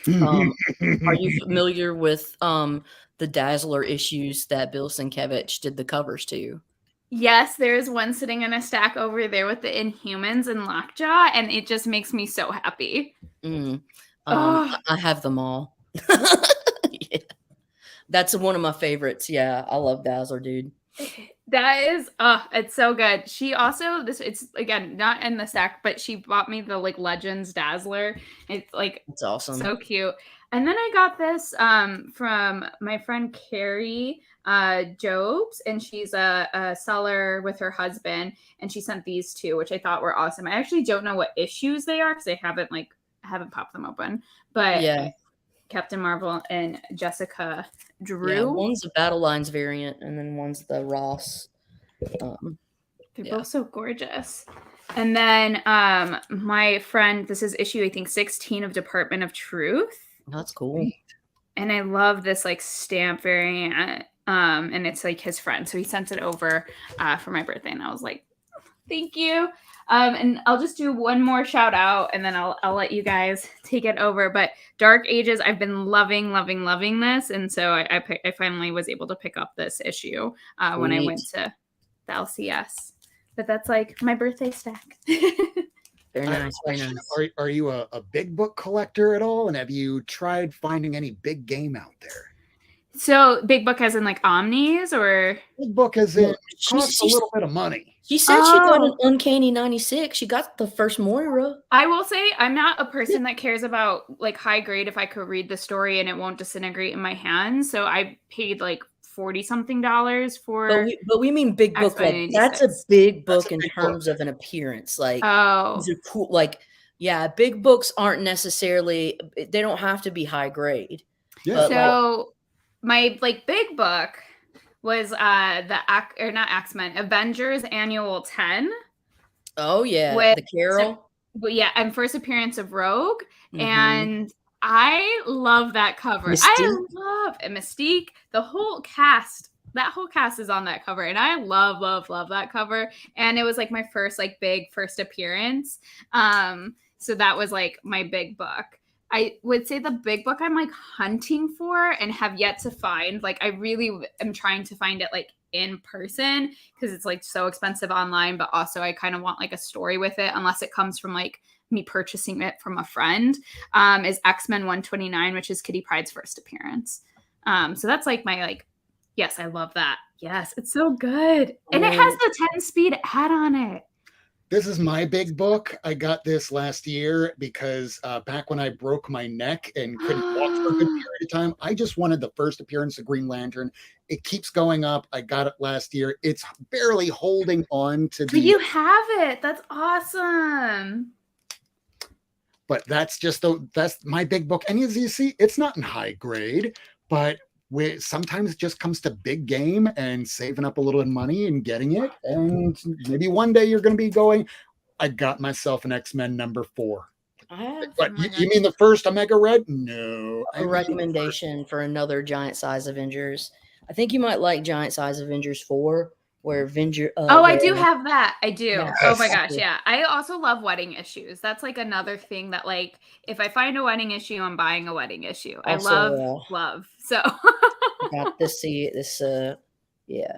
Are you familiar with the Dazzler issues that Bill Sienkiewicz did the covers to? Yes, there's one sitting in a stack over there with the Inhumans and Lockjaw, and it just makes me so happy. I have them all. Yeah. That's one of my favorites. Yeah, I love Dazzler, dude. That is, it's so good. She also, it's again not in the stack, but she bought me the like Legends Dazzler. It's like, it's awesome, so cute. And then I got this from my friend Carrie Jobs, and she's a seller with her husband, and she sent these two, which I thought were awesome. I actually don't know what issues they are because I haven't popped them open, but yeah. Captain Marvel and Jessica Drew. Yeah, one's a Battle Lines variant, and then one's the Ross. They're both so gorgeous. And then my friend, this is issue I think 16 of Department of Truth. That's cool. And I love this like stamp variant. And it's like his friend, so he sent it over for my birthday, and I was like, thank you. And I'll just do one more shout out, and then I'll let you guys take it over. But Dark Ages, I've been loving this, and so I finally was able to pick up this issue when I went to the LCS. But that's like my birthday stack. Very nice. Very nice. Are you a big book collector at all? And have you tried finding any big game out there? So big book as in like Omnis, or big book as in costs a little bit of money. She said she got an Uncanny 96. She got the first Moira. I will say I'm not a person that cares about like high grade if I could read the story and it won't disintegrate in my hands. So I paid like $40-something for. But we mean big book. Like, that's a big book in terms of an appearance. Like, these are cool. Like, yeah, big books aren't necessarily. They don't have to be high grade. Yeah. So my like big book was not X-Men, Avengers Annual 10. Oh yeah, the Carol. But yeah, and first appearance of Rogue, and I love that cover. Mystique. I love Mystique. The whole cast. That whole cast is on that cover, and I love that cover. And it was like my first like big first appearance. So that was like my big book. I would say the big book I'm like hunting for and have yet to find. Like I really am trying to find it like in person because it's like so expensive online, but also I kind of want like a story with it unless it comes from like me purchasing it from a friend, is X-Men 129, which is Kitty Pryde's first appearance. So that's like my like, yes, I love that. Yes, it's so good. And it has the 10-speed ad on it. This is my big book. I got this last year because back when I broke my neck and couldn't walk for a good period of time, I just wanted the first appearance of Green Lantern. It keeps going up. I got it last year. It's barely holding on to But you have it. That's awesome. But that's my big book. And as you see, it's not in high grade, but sometimes it just comes to big game and saving up a little money and getting it. And maybe one day you're going to be going, I got myself an X-Men number 4. But you mean the first Omega Red? No. A recommendation for another giant size Avengers. I think you might like Giant Size Avengers 4, where Avenger. I do have that. I do. Yes. Oh my gosh, yeah. I also love wedding issues. That's like another thing that like if I find a wedding issue, I'm buying a wedding issue. Also, I love. So got to see this. Yeah.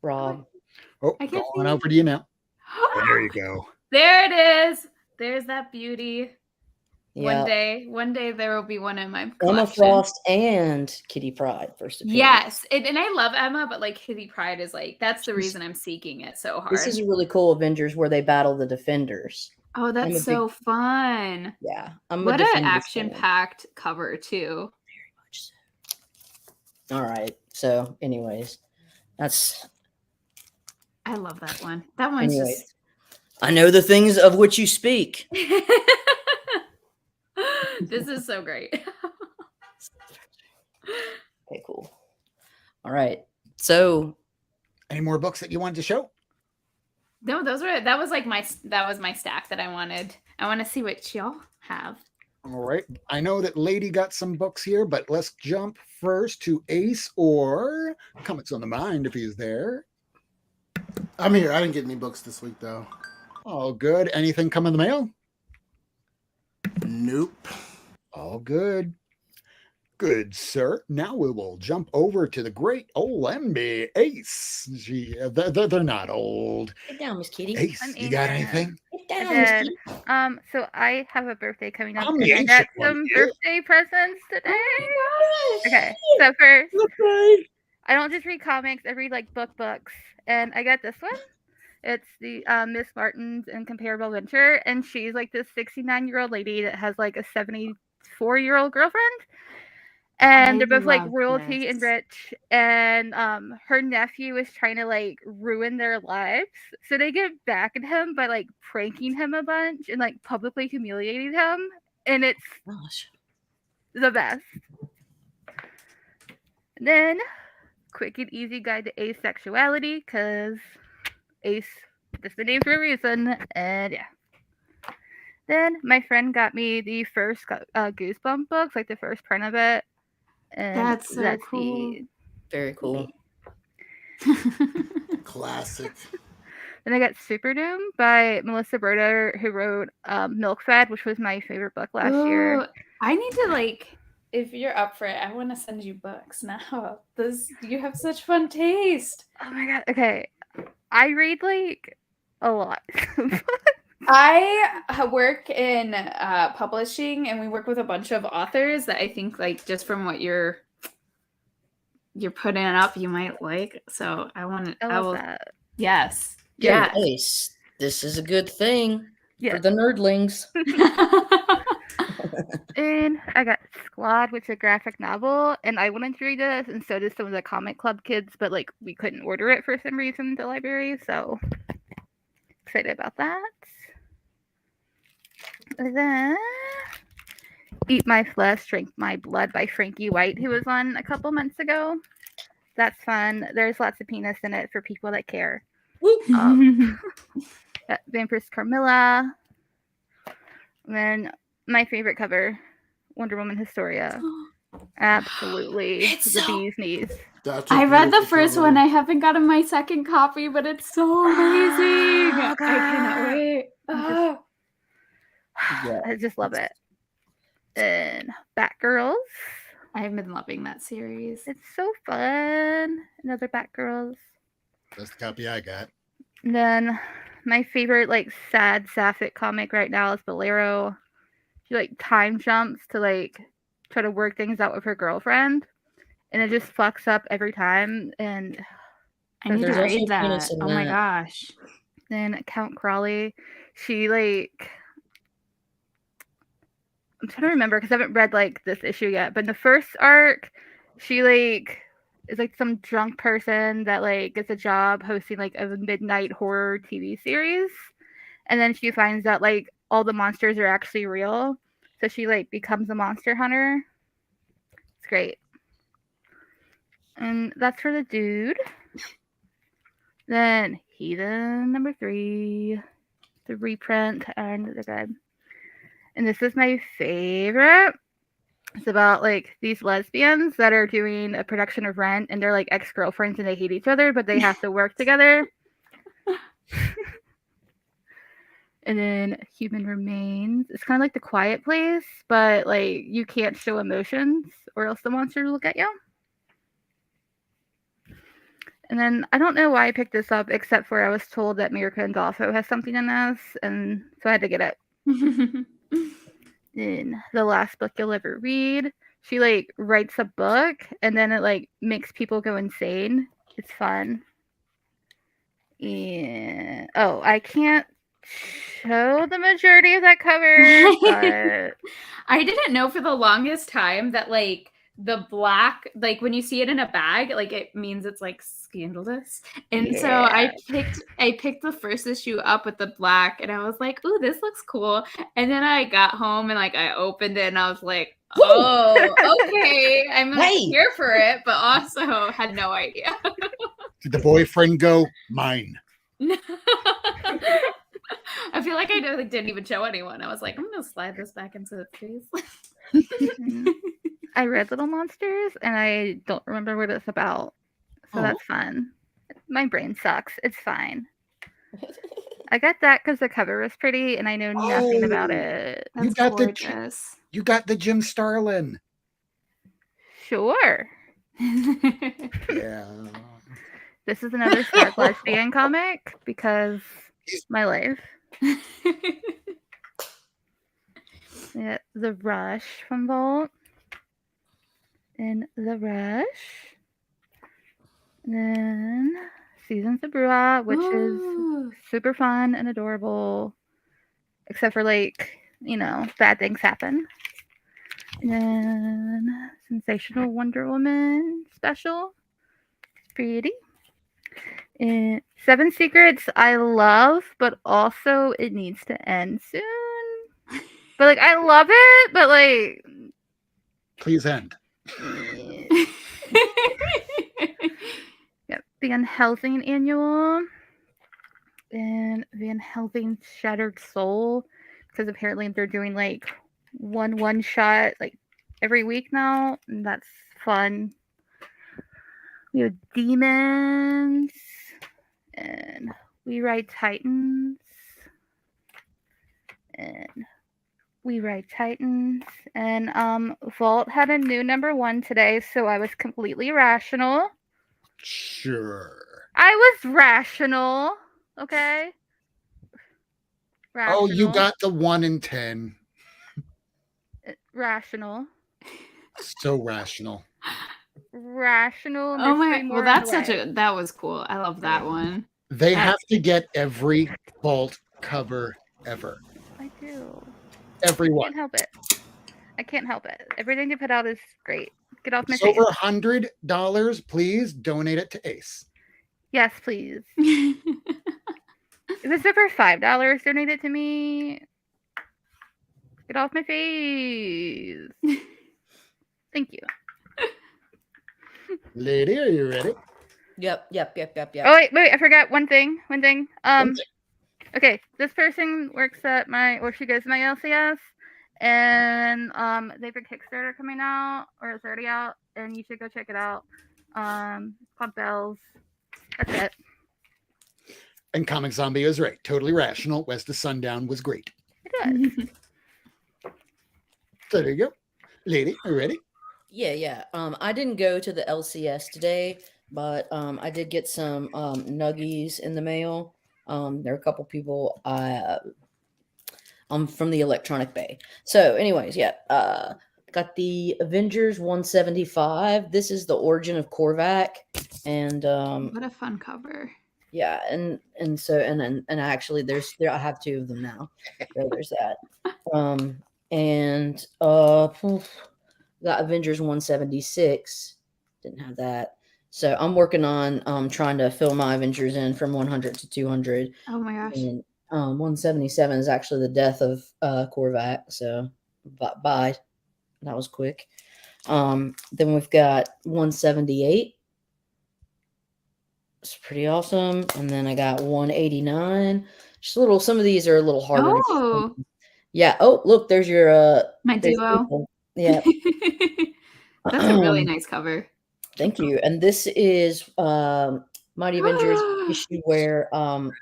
Rob. Oh, going over to you now. There you go. There it is. There's that beauty. Yeah. One day there will be one in my Emma collection. Frost and Kitty Pryde first appearance. Yes, and I love Emma, but like Kitty Pryde is like that's the reason I'm seeking it so hard. This is a really cool Avengers where they battle the Defenders. Oh, that's so fun. Yeah. What an action-packed cover too. Very much so. All right. So, anyways, I love that one. That one's just I know the things of which you speak. This is so great. Okay, cool. All right. So, any more books that you wanted to show? No, that was my stack that I wanted. I want to see what y'all have. All right. I know that Lady got some books here, but let's jump first to Ace or Comics on the Mind if he's there. I'm here. I didn't get any books this week though. All good. Anything come in the mail? Nope. All good. Good, sir. Now we will jump over to the great old MB Ace. They're not old. Get down, Miss Kitty. Ace, you got anything? Get down, Miss Kitty. So I have a birthday coming up. I'm the And I got ancient one some here. birthday presents today. Oh my gosh. Okay, so first, Okay. I don't just read comics. I read like books, and I got this one. It's the Miss Martin's Incomparable Adventure, and she's like this 69-year-old lady that has like a 74-year-old girlfriend. And they're both like royalty and rich, and her nephew is trying to like ruin their lives, so they get back at him by like pranking him a bunch and like publicly humiliating him, and it's the best. And then quick and easy guide to asexuality, because Ace, that's the name for a reason. And yeah, then my friend got me the first Goosebump books, like the first print of it. And that's so cool. Very cool. Classic. Then I got Superdoom by Melissa Broder, who wrote Milk Fed, which was my favorite book last year. I need to like, if you're up for it, I want to send you books now. You have such fun taste. Oh my god. Okay. I read like a lot. I work in publishing, and we work with a bunch of authors that I think, like, just from what you're putting up, you might like. So I will. That. Yes. Yeah. Ace. This is a good thing for the nerdlings. And I got Squad, which is a graphic novel, and I wanted to read this, and so did some of the comic club kids, but like we couldn't order it for some reason at the library, so excited about that. And then Eat My Flesh, Drink My Blood by Frankie White, who was on a couple months ago. That's fun. There's lots of penis in it for people that care. Vampiress Carmilla. And then my favorite cover, Wonder Woman Historia. Absolutely. It's the bee's knees. I read the first one. I haven't gotten my second copy, but it's so amazing. I cannot wait. I just love it. And Batgirls. I've been loving that series. It's so fun. Another Batgirls. That's the copy I got. And then my favorite like sad sapphic comic right now is Bolero. She like time jumps to like try to work things out with her girlfriend, and it just fucks up every time. And I need to read that. Oh my gosh. Then Count Crawley, she like, I'm trying to remember because I haven't read like this issue yet, but in the first arc, she like is like some drunk person that like gets a job hosting like a midnight horror TV series, and then she finds out like all the monsters are actually real, so she like becomes a monster hunter. It's great. And that's for the dude. Then Heathen number 3, the reprint, and the good. And this is my favorite. It's about like these lesbians that are doing a production of Rent, and they're like ex-girlfriends and they hate each other, but they have to work together. And then Human Remains. It's kind of like The Quiet Place, but like you can't show emotions or else the monster will look at you. And then I don't know why I picked this up, except for I was told that Mirka and Dolpho has something in this, and so I had to get it. in The Last Book You'll Ever Read. She like writes a book and then it like makes people go insane. It's fun. And I can't show the majority of that cover, but I didn't know for the longest time that like the black, like when you see it in a bag, like it means it's like scandalous. And so I picked the first issue up with the black and I was like, ooh, this looks cool. And then I got home and like I opened it and I was like, oh, okay. I'm like here for it, but also had no idea. Did the boyfriend go, mine? I feel like I didn't even show anyone. I was like, I'm going to slide this back into the case. I read Little Monsters and I don't remember what it's about. So that's fun. My brain sucks. It's fine. I got that because the cover was pretty and I know nothing about it. You got gorgeous. You got the Jim Starlin. Sure. Yeah. This is another Star Lesbian comic because my life. Yeah, The Rush from Vault. And The Rush. And then Seasons of Brua, which is super fun and adorable. Except for like, bad things happen. And then Sensational Wonder Woman special. Pretty. And Seven Secrets I love, but also it needs to end soon. But like I love it, but like please end. Yep. Van Helsing Annual and Van Helsing Shattered Soul, because apparently they're doing like one shot like every week now, and that's fun. We have Demons and We Ride Titans and We Ride Titans, and Vault had a new #1 today, so I was completely rational. Sure. I was rational, okay? Rational. Oh, you got the 1 in 10. Rational. So rational. Rational. Oh my! Well, that's that was cool. I love that one. They have to get every Vault cover ever. I do. Everyone. I can't help it. I can't help it. Everything they put out is great. Get off my it's face. Over $100. Please donate it to Ace. Yes, please. If it's over $5, donate it to me. Get off my face. Thank you. Lady, are you ready? Yep. Oh wait, I forgot one thing. Okay, this person works at she goes to my LCS, and they have a Kickstarter coming out, or it's already out, and you should go check it out. It's called Bells. That's it. And Comic Zombie is right. Totally rational. West of Sundown was great. It does. So there you go. Lady, are you ready? Yeah. I didn't go to the LCS today, but I did get some nuggies in the mail. There are a couple people I'm from the Electronic Bay. So anyways, got the Avengers 175. This is the origin of Korvac, and what a fun cover. Yeah, and actually I have 2 of them now. So there's that. And got Avengers 176. Didn't have that. So I'm working on trying to fill my Avengers in from 100 to 200. Oh my gosh. And 177 is actually the death of Korvac. So bye. That was quick. Then we've got 178. It's pretty awesome. And then I got 189. Some of these are a little harder. Oh. Yeah. Oh, look, there's your my duo. Yeah. That's a really nice cover. Thank you. And this is Mighty Avengers issue where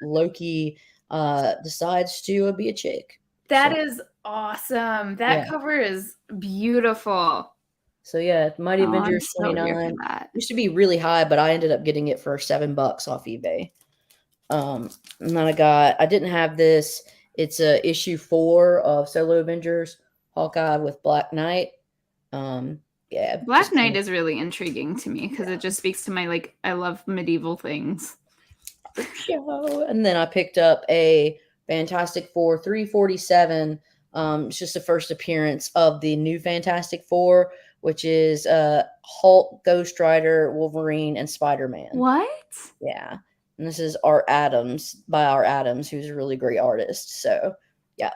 Loki decides to be a chick. That is awesome. That cover is beautiful. So yeah, Mighty Avengers 29 used to be really high, but I ended up getting it for $7 off eBay. And then I didn't have this. It's issue 4 of Solo Avengers. Hawkeye with Black Knight. Yeah, Black Knight is really intriguing to me because it just speaks to my I love medieval things. And then I picked up a Fantastic Four 347. It's just the first appearance of the new Fantastic Four, which is Hulk, Ghost Rider, Wolverine, and Spider-Man. What? Yeah. And this is Art Adams by Art Adams, who's a really great artist. So, yeah.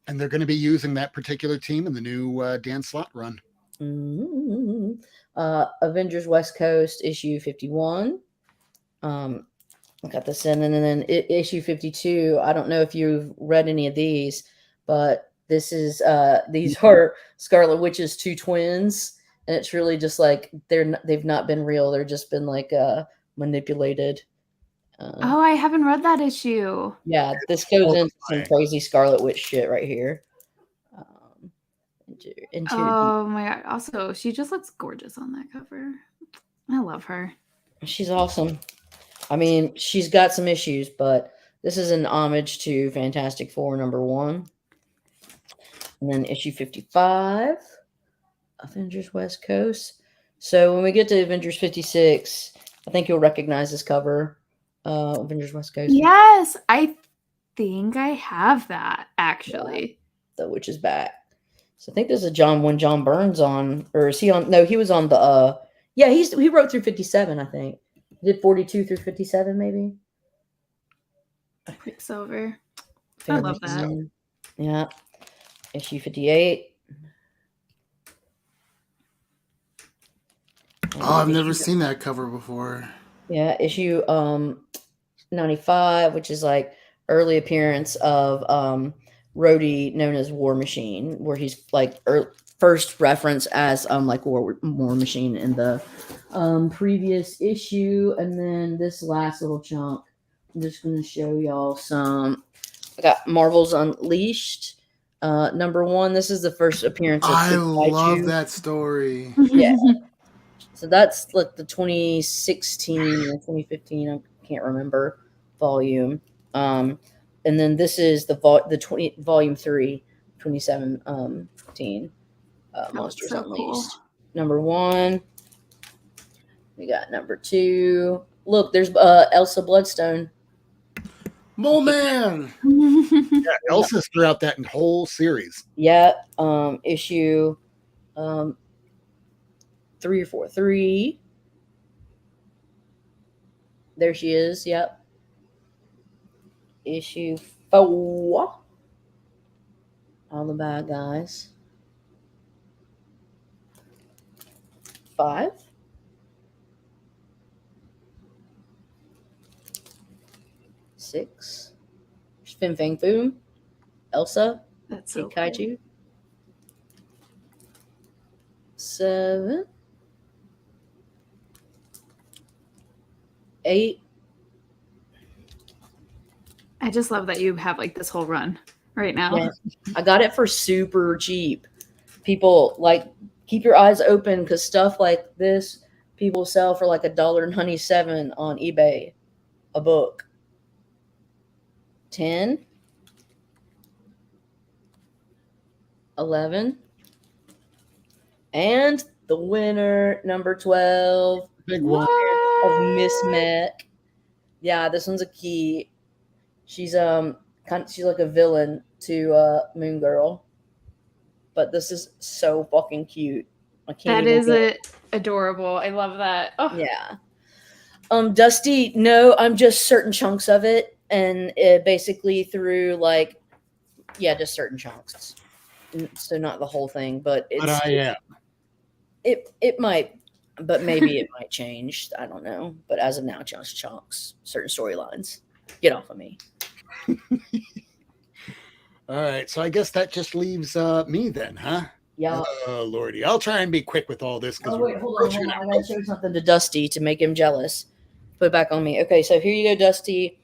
And they're going to be using that particular team in the new Dan Slott run. Mm-hmm. Avengers West Coast issue 51. I got this in, and then issue 52. I don't know if you've read any of these, but this is these are Scarlet Witch's two twins, and it's really just like they've not been real. They're just been manipulated. Oh, I haven't read that issue. Yeah, this goes into some crazy Scarlet Witch shit right here. Oh my god! Also, she just looks gorgeous on that cover. I love her. She's awesome. I mean, she's got some issues, but this is an homage to Fantastic Four #1. And then issue 55, Avengers West Coast. So when we get to Avengers 56, I think you'll recognize this cover. Avengers West Coast. Yes, I think I have that actually. The Witch is back. So I think this is John Burns on, or is he on? No, he was on the. Yeah, he wrote through 57. I think he did 42 through 57, maybe. Quicksilver. I love that. Yeah, issue 58. Oh, I've never seen that cover before. Yeah, issue 95, which is like early appearance of Rhodey, known as War Machine, where he's like first reference as like War Machine in the previous issue. And then this last little chunk, I'm just going to show y'all some. I got Marvel's Unleashed #1. This is the first appearance of I love that story. Yeah. So that's like the 2016 or 2015, I can't remember, volume. And then this is the volume 3, 2017. Monsters so Unleashed. Cool. #1. We got #2. Look, there's Elsa Bloodstone. Mole Man. Yeah, Elsa's throughout that whole series. Yeah. Issue 3 or 4. 3. There she is. Yep. Issue 4. All the bad guys. 5. 6. Fin Fang Foom. Elsa. That's so Kaiju. Cool. 7. 8. I just love that you have like this whole run right now. Yeah. I got it for super cheap. People keep your eyes open because stuff like this people sell for like $1.97 on eBay a book. 10. 11. And the winner, #12. Big one. Of Miss Mac. Yeah, this one's a key. She's she's like a villain to Moon Girl. But this is so fucking cute. I can't. That is adorable. I love that. Oh. Yeah. Dusty, no, I'm just certain chunks of it, and it basically through just certain chunks. So not the whole thing, but it's. But I am. It might, but maybe it might change. I don't know. But as of now, just chunks, certain storylines. Get off of me. All right, so I guess that just leaves me then, huh? Yeah. Oh, Lordy. I'll try and be quick with all this. Oh, wait, hold on. I gotta show something to Dusty to make him jealous. Put it back on me. Okay, so here you go, Dusty.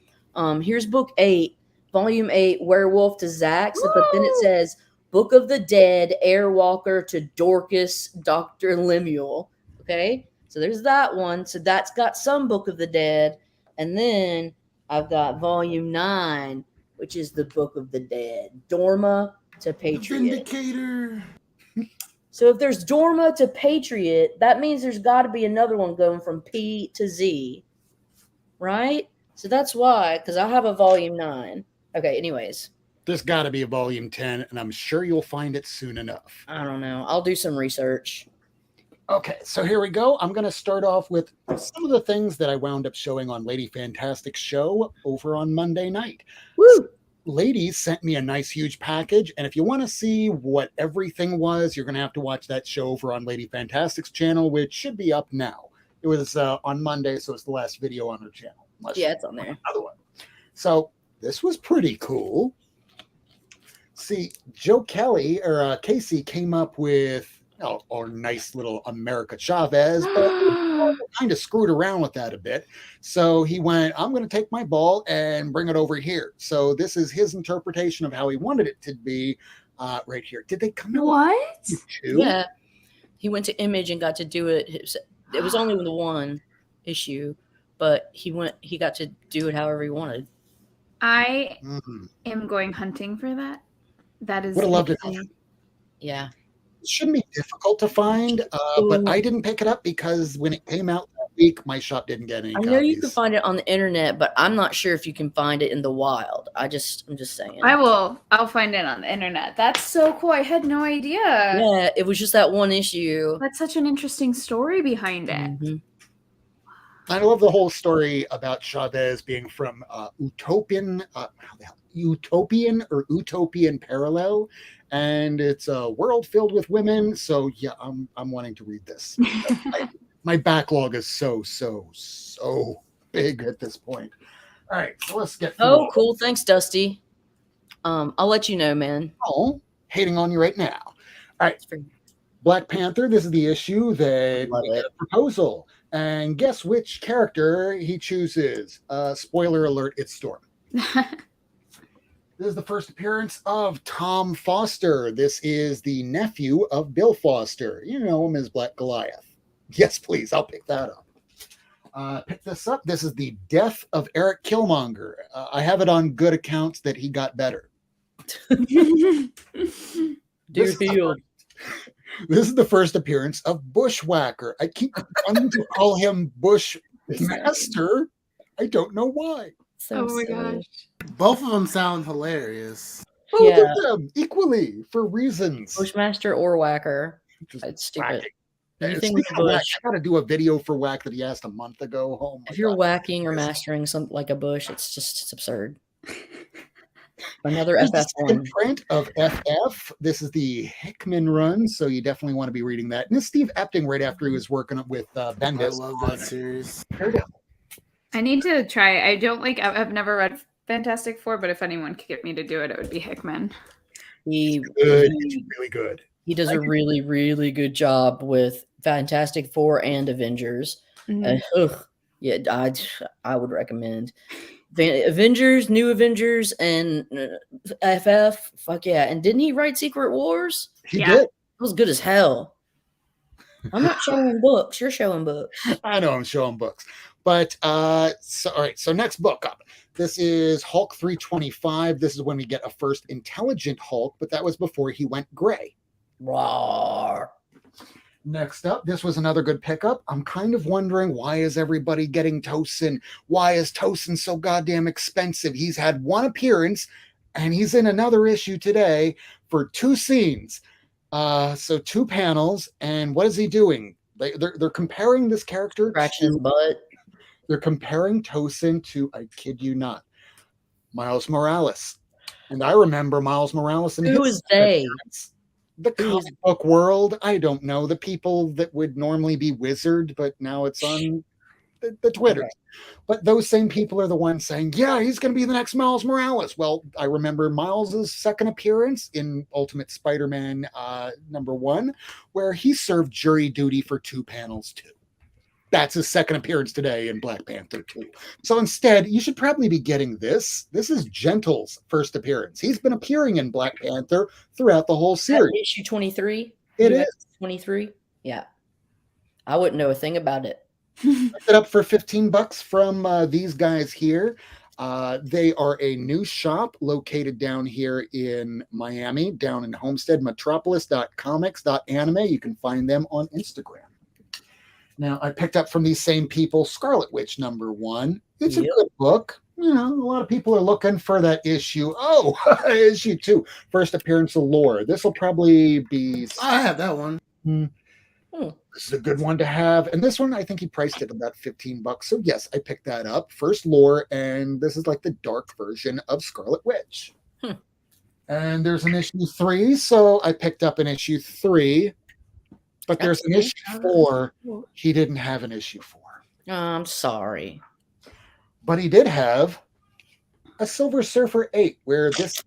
Here's book 8, volume 8, Werewolf to Zax. But then it says Book of the Dead, Airwalker to Dorcas, Dr. Lemuel. Okay, so there's that one. So that's got some Book of the Dead. And then I've got volume 9, which is the Book of the Dead. Dorma, to Patriot. Vindicator. So if there's Dorma to Patriot, that means there's got to be another one going from P to Z, right? So that's why, because I have a volume 9. Okay, anyways. There's got to be a volume 10, and I'm sure you'll find it soon enough. I don't know. I'll do some research. Okay, so here we go. I'm going to start off with some of the things that I wound up showing on Lady Fantastic's show over on Monday night. Woo! Ladies sent me a nice huge package, and if you want to see what everything was, you're going to have to watch that show over on Lady Fantastic's channel, which should be up now. It was on Monday, so it's the last video on her channel. Yeah, it's on there. Another one. So this was pretty cool. See, Joe Kelly or Casey came up with our nice little America Chavez, but kind of screwed around with that a bit. So he went, I'm going to take my ball and bring it over here. So this is his interpretation of how he wanted it to be right here. Did they come out? What? Yeah. He went to Image and got to do it. It was only the one issue, but he got to do it however he wanted. I am going hunting for that. That is would have loved it. Yeah. It shouldn't be difficult to find, but I didn't pick it up because when it came out that week, my shop didn't get any I know you can find it on the internet, but I'm not sure if you can find it in the wild. I'm just saying. I'll find it on the internet. That's so cool. I had no idea. Yeah, it was just that one issue. That's such an interesting story behind it. Mm-hmm. I love the whole story about Chavez being from Utopian Parallel, and it's a world filled with women. So yeah, I'm wanting to read this. My backlog is so big at this point. All right, so let's get. Oh, cool! Thanks, Dusty. I'll let you know, man. Oh, hating on you right now. All right, Black Panther. This is the issue that we get a proposal. And guess which character he chooses? Spoiler alert, it's Storm. This is the first appearance of Tom Foster. This is the nephew of Bill Foster. You know him as Black Goliath. Yes, please, I'll pick that up. Pick this up. This is the death of Eric Killmonger. I have it on good accounts that he got better. This is the first appearance of Bushwhacker. I keep wanting to call him Bushmaster. I don't know why. So my gosh. Both of them sound hilarious. Both of them equally for reasons. Bushmaster or Whacker. It's stupid. I got to do a video for Whack that he asked a month ago. Oh if you're whacking or mastering something like a bush, it's absurd. Another FF1 print of FF. This is the Hickman run, so you definitely want to be reading that. And this is Steve Epting right after he was working with Bendis. I love that series. I need to try. I've never read Fantastic Four, but if anyone could get me to do it, it would be Hickman. He's really good. He does a really, really good job with Fantastic Four and Avengers. Mm-hmm. I would recommend Avengers, New Avengers, and FF. Fuck yeah! And didn't he write Secret Wars? He did. It was good as hell. I'm not showing books. You're showing books. I know I'm showing books. But all right. So next book up. This is Hulk 325. This is when we get a first intelligent Hulk, but that was before he went gray. Rawr. Next up, this was another good pickup. I'm kind of wondering, why is everybody getting Tosin? Why is Tosin so goddamn expensive? He's had one appearance, and he's in another issue today for 2 scenes. So 2 panels, and what is he doing? They're comparing this character. Scratching his butt. They're comparing Tosin to, I kid you not, Miles Morales. And I remember Miles Morales. Who is they? The comic book world. I don't know. The people that would normally be Wizard, but now it's on the Twitter. Okay. But those same people are the ones saying, yeah, he's going to be the next Miles Morales. Well, I remember Miles's second appearance in Ultimate Spider-Man #1, where he served jury duty for 2 panels too. That's his second appearance today in Black Panther 2. So instead, you should probably be getting this. This is Gentle's first appearance. He's been appearing in Black Panther throughout the whole series. Issue 23? It is. 23? Yeah. I wouldn't know a thing about it. Picked it up for $15 from these guys here. They are a new shop located down here in Miami, down in Homestead, metropolis.comics.anime. You can find them on Instagram. Now, I picked up from these same people Scarlet Witch #1. It's a good book. You know, a lot of people are looking for that issue. Oh, issue 2, first appearance of Lore. This will probably be... I have that one. This is a good one to have. And this one, I think he priced it about $15. So yes, I picked that up. First Lore, and this is like the dark version of Scarlet Witch. And there's an issue 3, so I picked up an issue 3. But there's an issue 4. He didn't have an issue 4. I'm sorry. But he did have a Silver Surfer 8, where this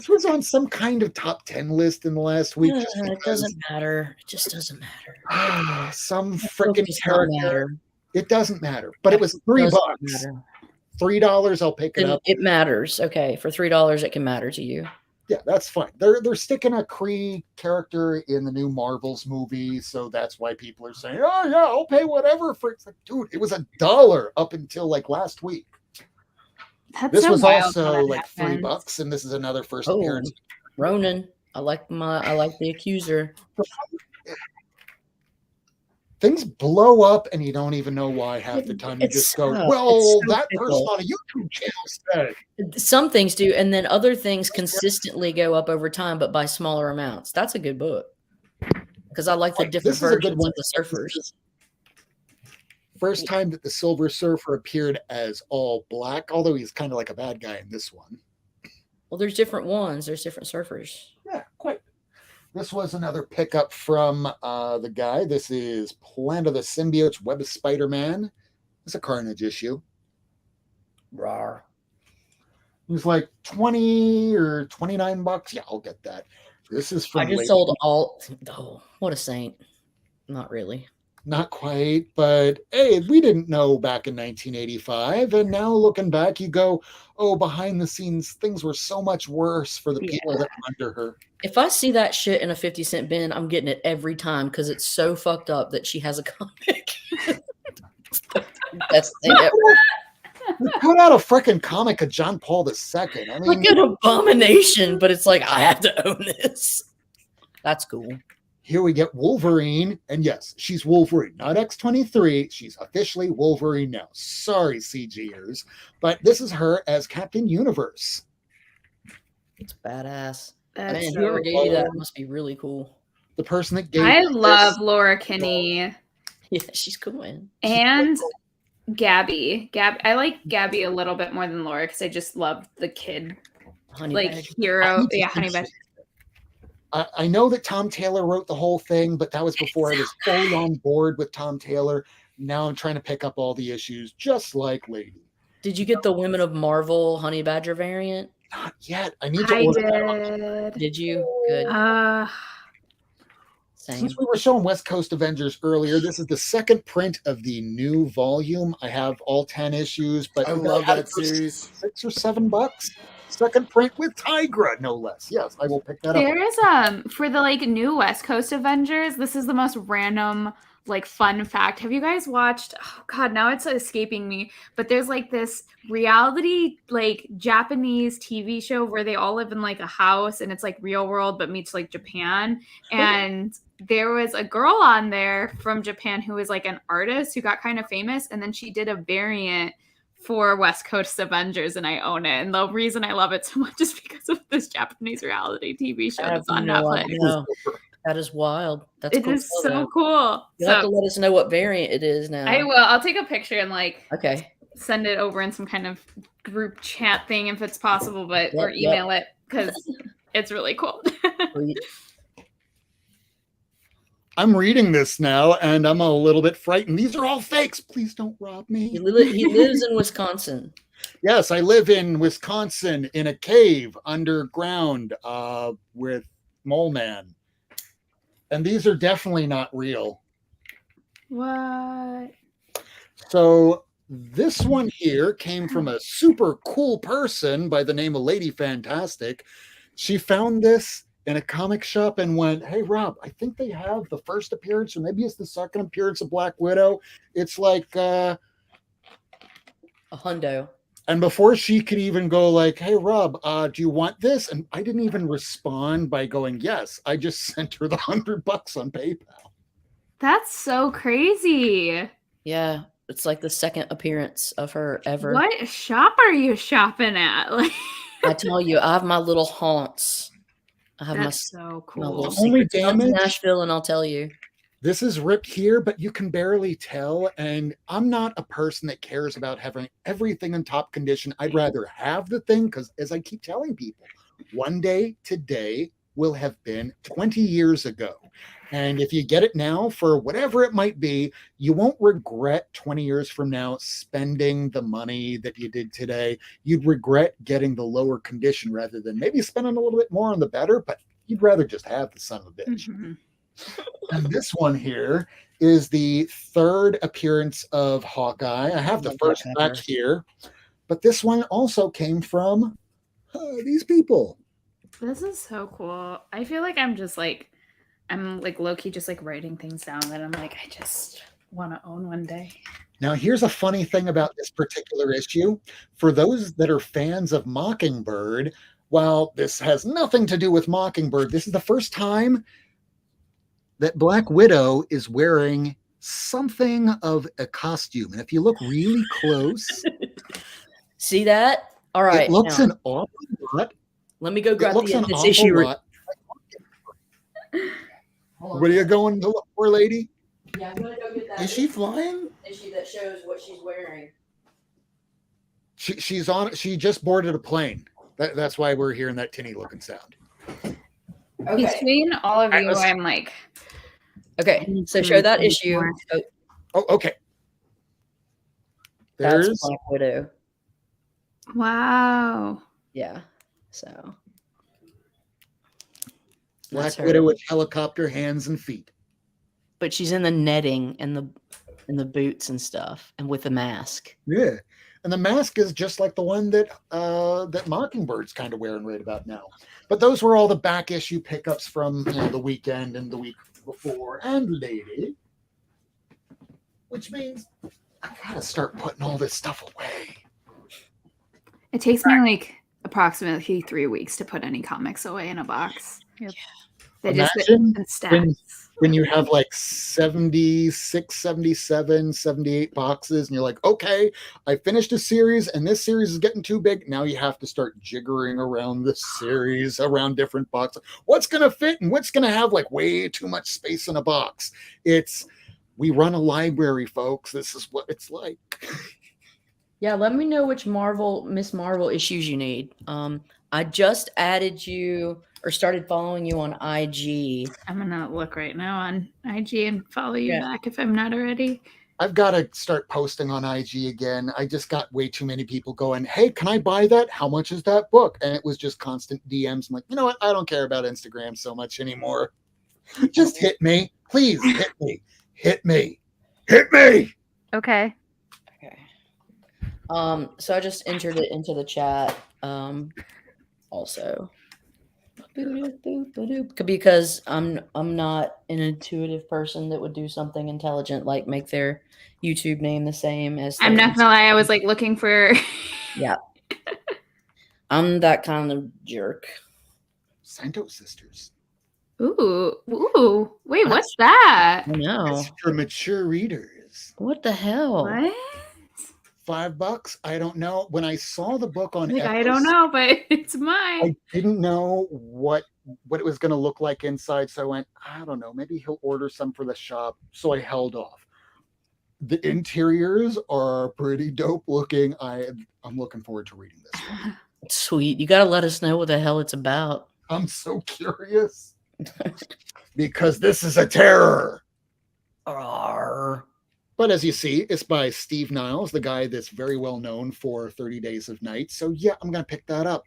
was on some kind of top 10 list in the last week. It doesn't matter. It just doesn't matter. Some freaking character. It doesn't matter. But it was $3. $3, I'll pick it up. It matters. Okay, for $3, it can matter to you. Yeah, that's fine. They're sticking a Kree character in the new Marvels movie, so that's why people are saying, "Oh yeah, I'll pay whatever for it." It's like, dude, it was $1 up until like last week. This was also like $3, and this is another first appearance. Ronan, I like the Accuser. Things blow up, and you don't even know why half the time. You just go, "Well, that person on a YouTube channel said." Some things do, and then other things consistently go up over time, but by smaller amounts. That's a good book because I like the different versions of the surfers. First time that the Silver Surfer appeared as all black, although he's kind of like a bad guy in this one. Well, there's different ones. There's different surfers. Yeah, quite. This was another pickup from the guy. This is Planet of the Symbiotes, Web of Spider-Man. It's a Carnage issue. Rawr. It was like 20 or $29. Yeah, I'll get that. This is from... I just sold all... Oh, what a saint. Not really. Not quite, but hey, we didn't know back in 1985, and now looking back, you go, oh, behind the scenes, things were so much worse for the people that were under her. If I see that shit in a 50-cent bin, I'm getting it every time because it's so fucked up that she has a comic. That's put out a freaking comic of John Paul II. I mean, like an abomination, but it's like, I have to own this. That's cool. Here we get Wolverine, and yes, she's Wolverine, not X-23. She's officially Wolverine now. Sorry, CGers, but this is her as Captain Universe. It's badass. Man, whoever gave you that must be really cool. The person that gave I love Laura Kinney. Yeah, she's cool, man. And Gabby. I like Gabby a little bit more than Laura because I just love the kid, hero. Yeah, Honey Badger. I know that Tom Taylor wrote the whole thing, but that was before I was fully on board with Tom Taylor. Now I'm trying to pick up all the issues, just like Lady. Did you get the Women of Marvel Honey Badger variant? Not yet. I need to order that. Did you? Good. Same. Since we were showing West Coast Avengers earlier, this is the second print of the new volume. I have all 10 issues, but I love that series. $6 or $7. Second print with Tigra, no less. Yes, I will pick that up. There is for the new West Coast Avengers. This is the most random fun fact. Have you guys watched? Oh God, now it's escaping me. But there's this reality Japanese TV show where they all live in a house and it's real world but meets Japan. And there was a girl on there from Japan who was an artist who got kind of famous, and then she did a variant for West Coast Avengers, and I own it. And the reason I love it so much is because of this Japanese reality TV show that's on Netflix. That is wild. That's it is so cool. You have to let us know what variant it is now. I will. I'll take a picture and okay, send it over in some kind of group chat thing if it's possible, but or email it because it's really cool. I'm reading this now, and I'm a little bit frightened. These are all fakes. Please don't rob me. He lives in Wisconsin. Yes, I live in Wisconsin in a cave underground with Mole Man. And these are definitely not real. What? So this one here came from a super cool person by the name of Lady Fantastic. She found this in a comic shop and went, hey, Rob, I think they have the first appearance, or maybe it's the second appearance of Black Widow. It's like... a hundo. And before she could even go like, hey, Rob, do you want this? And I didn't even respond by going, yes. I just sent her the $100 on PayPal. That's so crazy. Yeah, it's like the second appearance of her ever. What shop are you shopping at? Like, I tell you, I have my little haunts. I have that's so my little cool. secrets. Come to Nashville and I'll tell you. This is ripped here, but you can barely tell. And I'm not a person that cares about having everything in top condition. I'd rather have the thing because, as I keep telling people, one day today will have been 20 years ago. And if you get it now for whatever it might be, you won't regret 20 years from now spending the money that you did today. You'd regret getting the lower condition rather than maybe spending a little bit more on the better, but you'd rather just have the son of a bitch. Mm-hmm. And this one here is the third appearance of Hawkeye. I have the first back here, but this one also came from these people. This is so cool. I feel like I'm low-key just like writing things down that I'm like, I just want to own one day. Now, here's a funny thing about this particular issue. For those that are fans of Mockingbird, while this has nothing to do with Mockingbird, this is the first time that Black Widow is wearing something of a costume. And if you look really close, see that? All right. It looks an awful lot. Let me go grab this issue. What are you going to look for, lady? Yeah, I'm going to go get that. Is she flying? Issue that shows what she's wearing. She's on. She just boarded a plane. That's why we're hearing that tinny looking sound. Okay. Between all of you, I'm like... Okay, so show that issue. Oh, okay. That's Black Widow. Wow. Yeah, so. Black Widow with helicopter hands and feet. But she's in the netting and the boots and stuff, and with a mask. Yeah, and the mask is just like the one that that Mockingbird's kind of wearing right about now. But those were all the back issue pickups from the weekend and the week before and lady, which means I gotta start putting all this stuff away. It takes me like approximately 3 weeks to put any comics away in a box. Yep. They Imagine just stacks. When you have like 76, 77, 78 boxes and you're like, okay, I finished a series and this series is getting too big. Now you have to start jiggering around the series, around different boxes. What's going to fit and what's going to have like way too much space in a box? We run a library, folks. This is what it's like. Yeah, let me know which Miss Marvel issues you need. I just added you or started following you on IG. I'm gonna look right now on IG and follow you back if I'm not already. I've got to start posting on IG again. I just got way too many people going, hey, can I buy that? How much is that book? And it was just constant DMs. I'm like, you know what? I don't care about Instagram so much anymore. Just hit me. Please hit me. Hit me. Hit me. Okay. So I just entered it into the chat. Also, because I'm not an intuitive person that would do something intelligent like make their YouTube name the same as. I'm not gonna lie, I was like looking for. Yeah, I'm that kind of jerk. Santo Sisters. Ooh! Wait, what's that? I know. It's for mature readers. What the hell? What? $5? I don't know. When I saw the book on I don't know, but it's mine. I didn't know what it was going to look like inside, so I went, I don't know, maybe he'll order some for the shop, so I held off. The interiors are pretty dope looking. I'm looking forward to reading this one. Sweet. You got to let us know what the hell it's about. I'm so curious because this is a terror. Arr. But as you see, it's by Steve Niles, the guy that's very well known for 30 Days of Night. So yeah, I'm going to pick that up.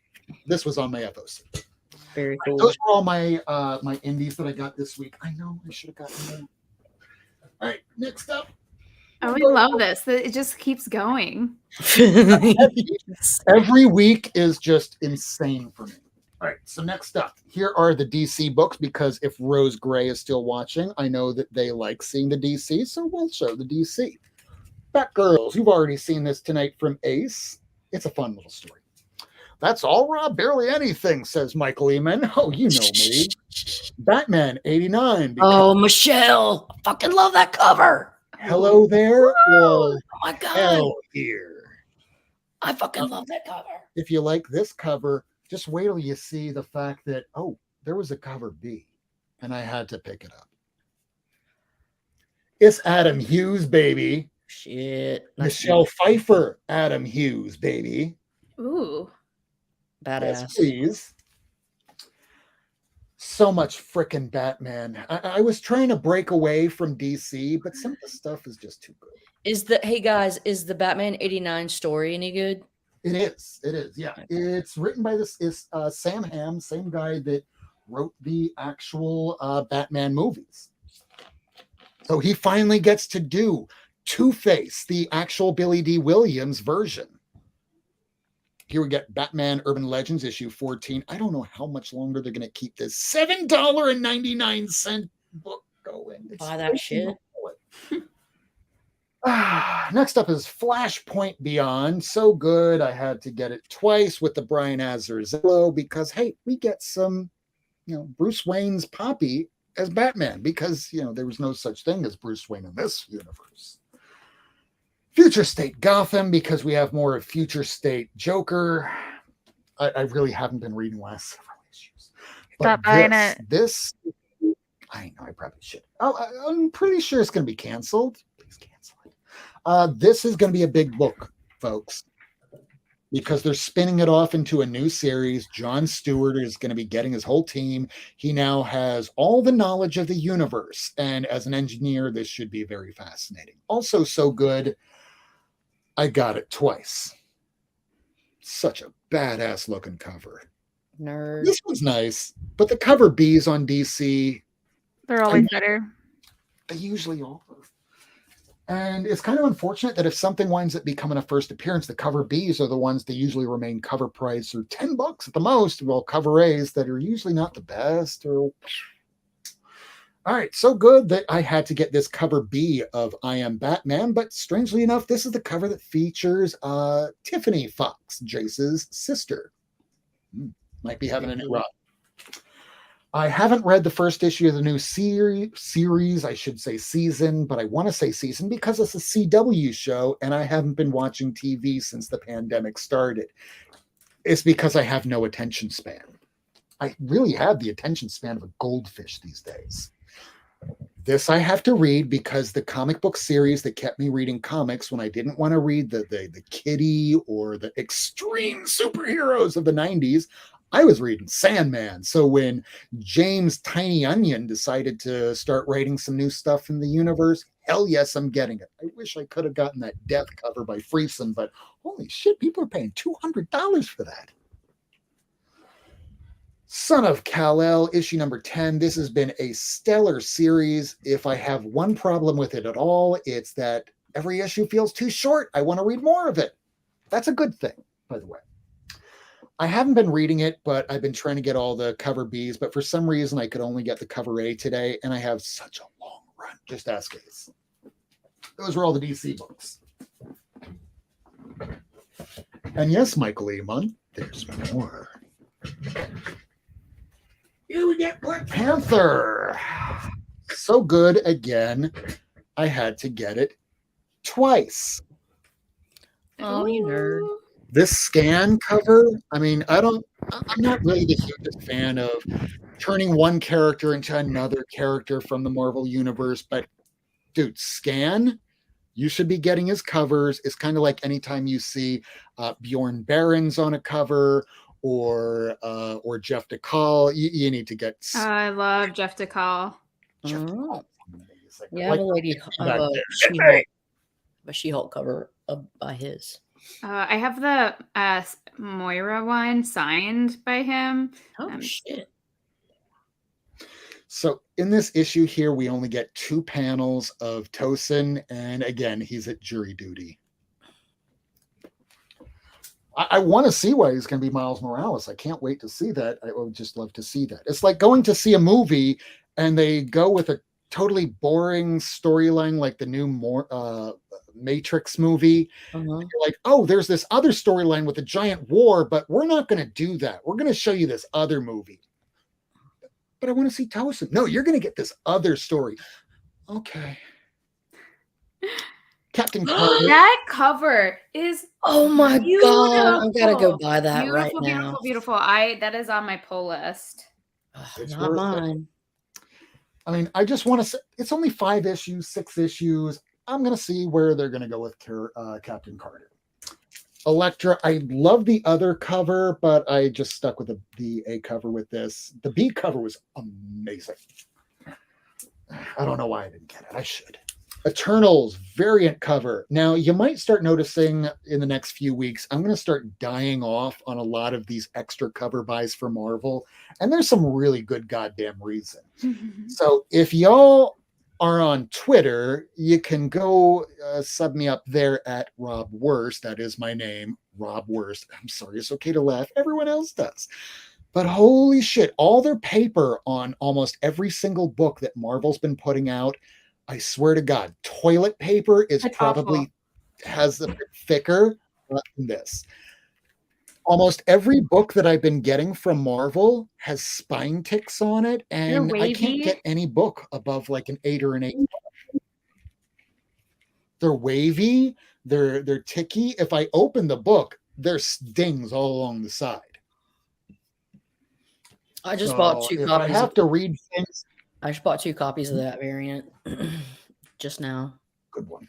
This was on my FOC. Very cool. Those were all my my indies that I got this week. I know I should have gotten them. All right, next up. Oh, we love this. It just keeps going. Every week is just insane for me. All right, so next up, here are the DC books, because if Rose Gray is still watching, I know that they like seeing the DC, so we'll show the DC. Batgirls, you've already seen this tonight from Ace. It's a fun little story. That's all, Rob. Barely anything, says Michael Eman. Oh, you know me. Batman 89. Oh, Michelle. I fucking love that cover. Hello there. Or Oh my God. hell here. I fucking love that cover. If you like this cover, just wait till you see the fact that, oh, there was a cover B, and I had to pick it up. It's Adam Hughes, baby. Shit. Michelle Pfeiffer, Adam Hughes, baby. Ooh. Badass. Yes, please. So much frickin' Batman. I was trying to break away from DC, but some of the stuff is just too good. Hey guys, is the Batman 89 story any good? It is. Yeah. It's written by Sam Hamm, same guy that wrote the actual Batman movies. So he finally gets to do Two-Face, the actual Billy D. Williams version. Here we get Batman Urban Legends issue 14. I don't know how much longer they're going to keep this $7.99 book going. Buy that shit. Next up is Flashpoint Beyond. So good. I had to get it twice with the Brian Azzarello because, hey, we get some, Bruce Wayne's Poppy as Batman because, there was no such thing as Bruce Wayne in this universe. Future State Gotham because we have more of Future State Joker. I really haven't been reading the last several issues. Stop buying it. This, I know, I probably should. I'm pretty sure it's going to be canceled. Please cancel it. This is going to be a big book, folks, because they're spinning it off into a new series. Jon Stewart is going to be getting his whole team. He now has all the knowledge of the universe. And as an engineer, this should be very fascinating. Also so good, I got it twice. Such a badass looking cover. Nerd. This one's nice, but the cover Bs on DC, they're always better. They usually are. And it's kind of unfortunate that if something winds up becoming a first appearance, the cover Bs are the ones that usually remain cover price or $10 at the most, while cover As that are usually not the best. All right, so good that I had to get this cover B of I Am Batman, but strangely enough, this is the cover that features Tiffany Fox, Jace's sister. Might be having an rough. I haven't read the first issue of the new series, I should say season, but I want to say season because it's a CW show and I haven't been watching TV since the pandemic started. It's because I have no attention span. I really have the attention span of a goldfish these days. This I have to read because the comic book series that kept me reading comics when I didn't want to read the kiddie or the extreme superheroes of the 90s, I was reading Sandman. So when James Tiny Onion decided to start writing some new stuff in the universe, hell yes, I'm getting it. I wish I could have gotten that death cover by Friesen, but holy shit, people are paying $200 for that. Son of Kal-El, issue number 10. This has been a stellar series. If I have one problem with it at all, it's that every issue feels too short. I want to read more of it. That's a good thing, by the way. I haven't been reading it, but I've been trying to get all the cover Bs, but for some reason I could only get the cover A today, and I have such a long run. Just ask Ace. Those were all the DC books. And yes, Michael Eamon, there's more. Here we get Black Panther. So good again. I had to get it twice. Oh, you nerd. This scan cover, I'm not really the hugest fan of turning one character into another character from the Marvel Universe, but dude, Scan, you should be getting his covers. It's kind of like anytime you see Bjorn Barons on a cover or Jeff DeCall, you need to get. I love Jeff DeCall. Jeff Oh. DeCall. Yeah, I have a lady of a She-Hulk cover by his. I have the Moira one signed by him. Oh, shit. So in this issue here, we only get 2 panels of Tosin, and again, he's at jury duty. I want to see why he's going to be Miles Morales. I can't wait to see that. I would just love to see that. It's like going to see a movie and they go with a totally boring storyline like the new Matrix movie. You're like, oh, there's this other storyline with a giant war, but we're not going to do that. We're going to show you this other movie. But I want to see Tosin. No, you're going to get this other story. Okay. Captain Carter. That cover is Oh my god! I gotta go buy that beautiful, right now. Beautiful, beautiful. That is on my pull list. Not mine. I mean, I just want to say it's only 5 issues, 6 issues. I'm going to see where they're going to go with Captain Carter. Elektra, I love the other cover, but I just stuck with the A cover with this. The B cover was amazing. I don't know why I didn't get it. I should. Eternals variant cover. Now, you might start noticing in the next few weeks, I'm going to start dying off on a lot of these extra cover buys for Marvel. And there's some really good goddamn reason. So if y'all are on Twitter, you can go sub me up there at Rob Worst. That is my name, Rob Worst. I'm sorry, it's okay to laugh. Everyone else does. But holy shit, all their paper on almost every single book that Marvel's been putting out, I swear to God, toilet paper is probably has a bit thicker than this. Almost every book that I've been getting from Marvel has spine ticks on it, and I can't get any book above like an 8 or an 8. They're wavy, they're ticky. If I open the book, there's stings all along the side. I just bought 2 copies. I have to read things. I just bought 2 copies of that variant just now. Good one.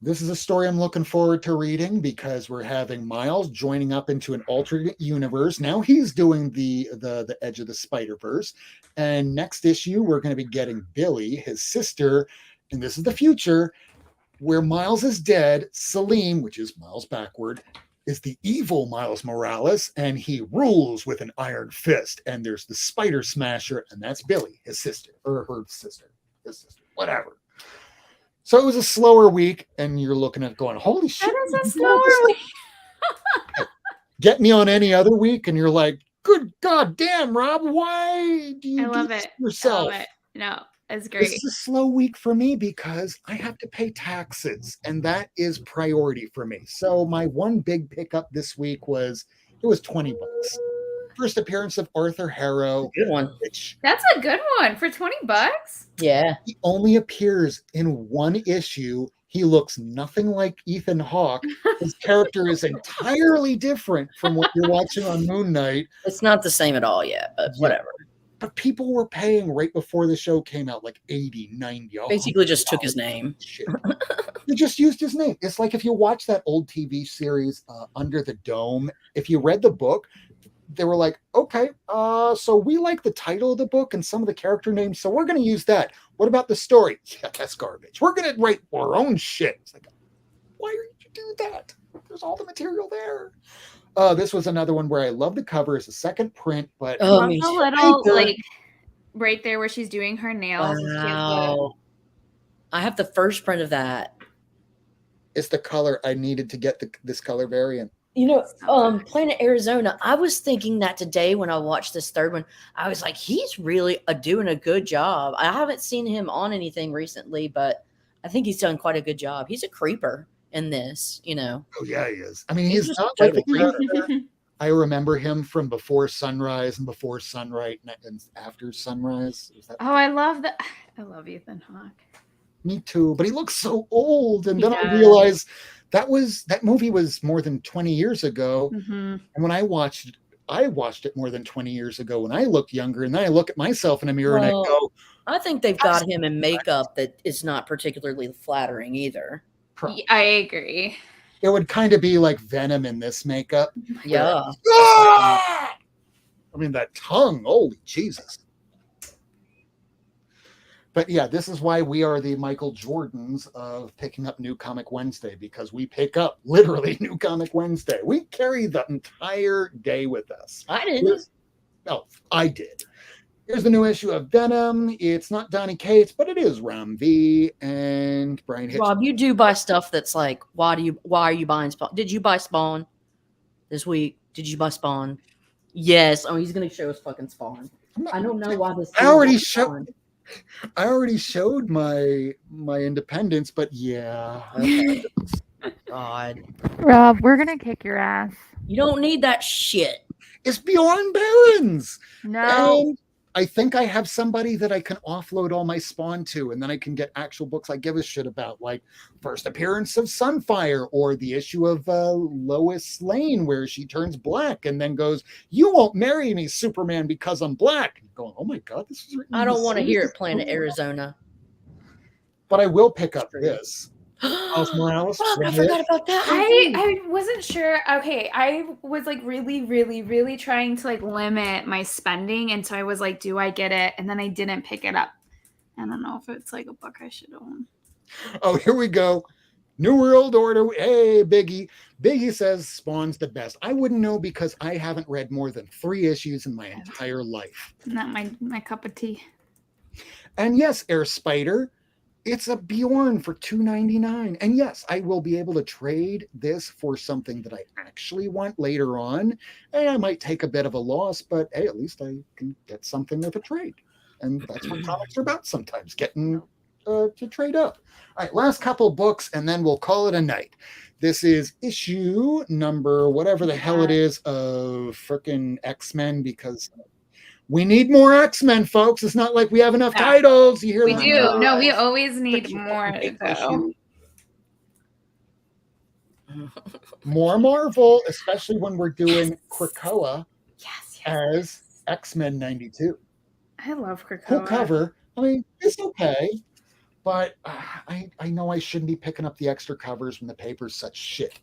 This is a story I'm looking forward to reading because we're having Miles joining up into an alternate universe. Now he's doing the Edge of the Spider-Verse. And next issue, we're going to be getting Billy, his sister, and this is the future, where Miles is dead. Salim, which is Miles backward, is the evil Miles Morales, and he rules with an iron fist. And there's the Spider Smasher, and that's Billy, his sister, or her sister, his sister, whatever. So it was a slower week, and you're looking at going, holy shit. That is a slower week. Get me on any other week, and you're like, good God damn, Rob, why do you do this yourself? I love it. No, it's great. This is a slow week for me because I have to pay taxes, and that is priority for me. So my one big pickup this week was $20. First appearance of Arthur Harrow. Good one. That's a good one for $20. Yeah. He only appears in one issue. He looks nothing like Ethan Hawke. His character is entirely different from what you're watching on Moon Knight. It's not the same at all yet, but whatever. But people were paying right before the show came out like 80, 90. Basically just took his name. Shit. They just used his name. It's like if you watch that old TV series, Under the Dome, if you read the book, they were like, okay, so we like the title of the book and some of the character names, so we're going to use that. What about the story? Yeah, that's garbage. We're going to write our own shit. It's like, why did you do that? There's all the material there. This was another one where I love the cover. It's a second print, but the little like right there where she's doing her nails. Wow. I have the first print of that. It's the color I needed to get this color variant. You know, Planet Arizona, I was thinking that today when I watched this third one. I was like, he's really doing a good job. I haven't seen him on anything recently, but I think he's done quite a good job. He's a creeper in this, you know. Oh, yeah, he is. I mean, he's not like a creeper. I remember him from Before Sunrise and Before Sunrise and After Sunrise. I love that. I love Ethan Hawke. Me too, but he looks so old. And then I realized that movie was more than 20 years ago. Mm-hmm. And when I watched it more than 20 years ago when I looked younger. And then I look at myself in a mirror and I go, I think they've got him in makeup that is not particularly flattering either. I agree. It would kind of be like Venom in this makeup. Yeah. I mean, that tongue, holy Jesus. But yeah, this is why we are the Michael Jordans of picking up New Comic Wednesday, because we pick up literally New Comic Wednesday. We carry the entire day with us. I didn't. Oh, I did. Here's the new issue of Venom. It's not Donny Cates, but it is Ram V and Brian Hitchcock. Rob, you do buy stuff that's like, why are you buying Spawn? Did you buy Spawn this week? Did you buy Spawn? Yes. Oh, he's gonna show us fucking Spawn. I don't know why this. I already showed. I already showed my independence, but yeah. Okay. God. Rob, we're gonna kick your ass. You don't need that shit. It's Bjorn Barons. No. And I think I have somebody that I can offload all my spawn to, and then I can get actual books I give a shit about, like first appearance of Sunfire, or the issue of Lois Lane where she turns black and then goes, "You won't marry me, Superman, because I'm black." And going, oh my god, this is written. I don't want to hear it, Planet Arizona. But I will pick up this. Miles Morales. I forgot about that. I wasn't sure. Okay, I was like really trying to like limit my spending, and so I was like, do I get it? And then I didn't pick it up. I don't know if it's like a book I should own. Oh, here we go. New World Order. Hey, Biggie. Biggie says Spawn's the best. I wouldn't know because I haven't read more than 3 issues in my entire life. Not my cup of tea. And yes, Air Spider, it's a Bjorn for $2.99. And yes, I will be able to trade this for something that I actually want later on. And I might take a bit of a loss, but hey, at least I can get something with a trade. And that's what comics are about sometimes, getting to trade up. All right, last couple books, and then we'll call it a night. This is issue number whatever the hell it is of frickin' X-Men, because we need more X-Men, folks. It's not like we have enough titles. You hear we that? do. No, we always need more, though. More Marvel, especially when we're doing Krakoa as X-Men 92. I love Krakoa. Cool cover. I mean, it's okay. But I know I shouldn't be picking up the extra covers when the paper's such shit.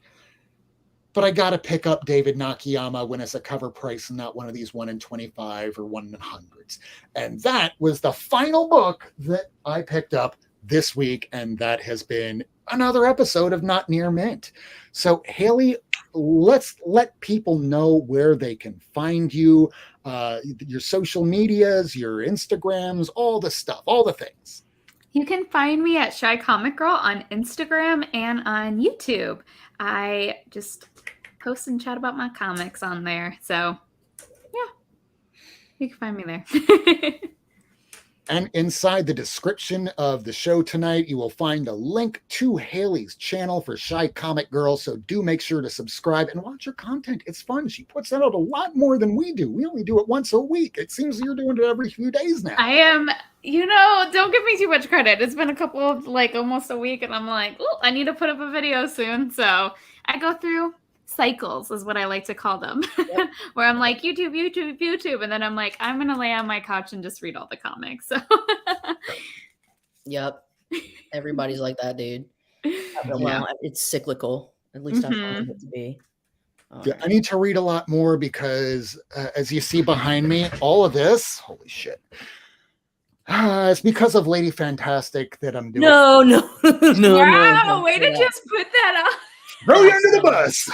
But I got to pick up David Nakayama when it's a cover price and not one of these 1 in 25 or 1 in hundreds. And that was the final book that I picked up this week. And that has been another episode of Not Near Mint. So, Haley, let's let people know where they can find you, your social medias, your Instagrams, all the stuff, all the things. You can find me at Shy Comic Girl on Instagram and on YouTube. I just post and chat about my comics on there. So, yeah, you can find me there. And inside the description of the show tonight, you will find a link to Haley's channel for Shy Comic Girl. So do make sure to subscribe and watch her content. It's fun. She puts that out a lot more than we do. We only do it once a week. It seems you're doing it every few days now. I am, don't give me too much credit. It's been a couple of, almost a week, and I'm like, oh, I need to put up a video soon. So I go through cycles is what I like to call them, yep. Where I'm like, YouTube. And then I'm like, I'm going to lay on my couch and just read all the comics. So. Yep. Everybody's like that, dude. Well, it's cyclical. At least I find it to be. I need to read a lot more because as you see behind me, all of this, holy shit. It's because of Lady Fantastic that I'm doing. No. Wow, way to just put that on. Throw you under the bus.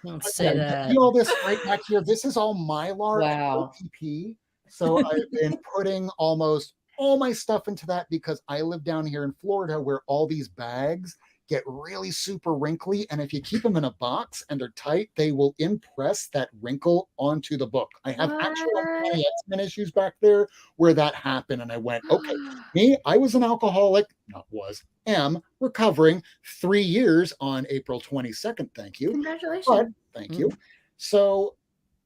Don't say that. See all this right back here. This is all Mylar OTP. So I've been putting almost all my stuff into that because I live down here in Florida where all these bags get really super wrinkly. And if you keep them in a box and they're tight, they will impress that wrinkle onto the book. I have actually X-Men issues back there where that happened. And I went, okay, I was an alcoholic, am recovering 3 years on April 22nd. Thank you. Congratulations. Thank you. So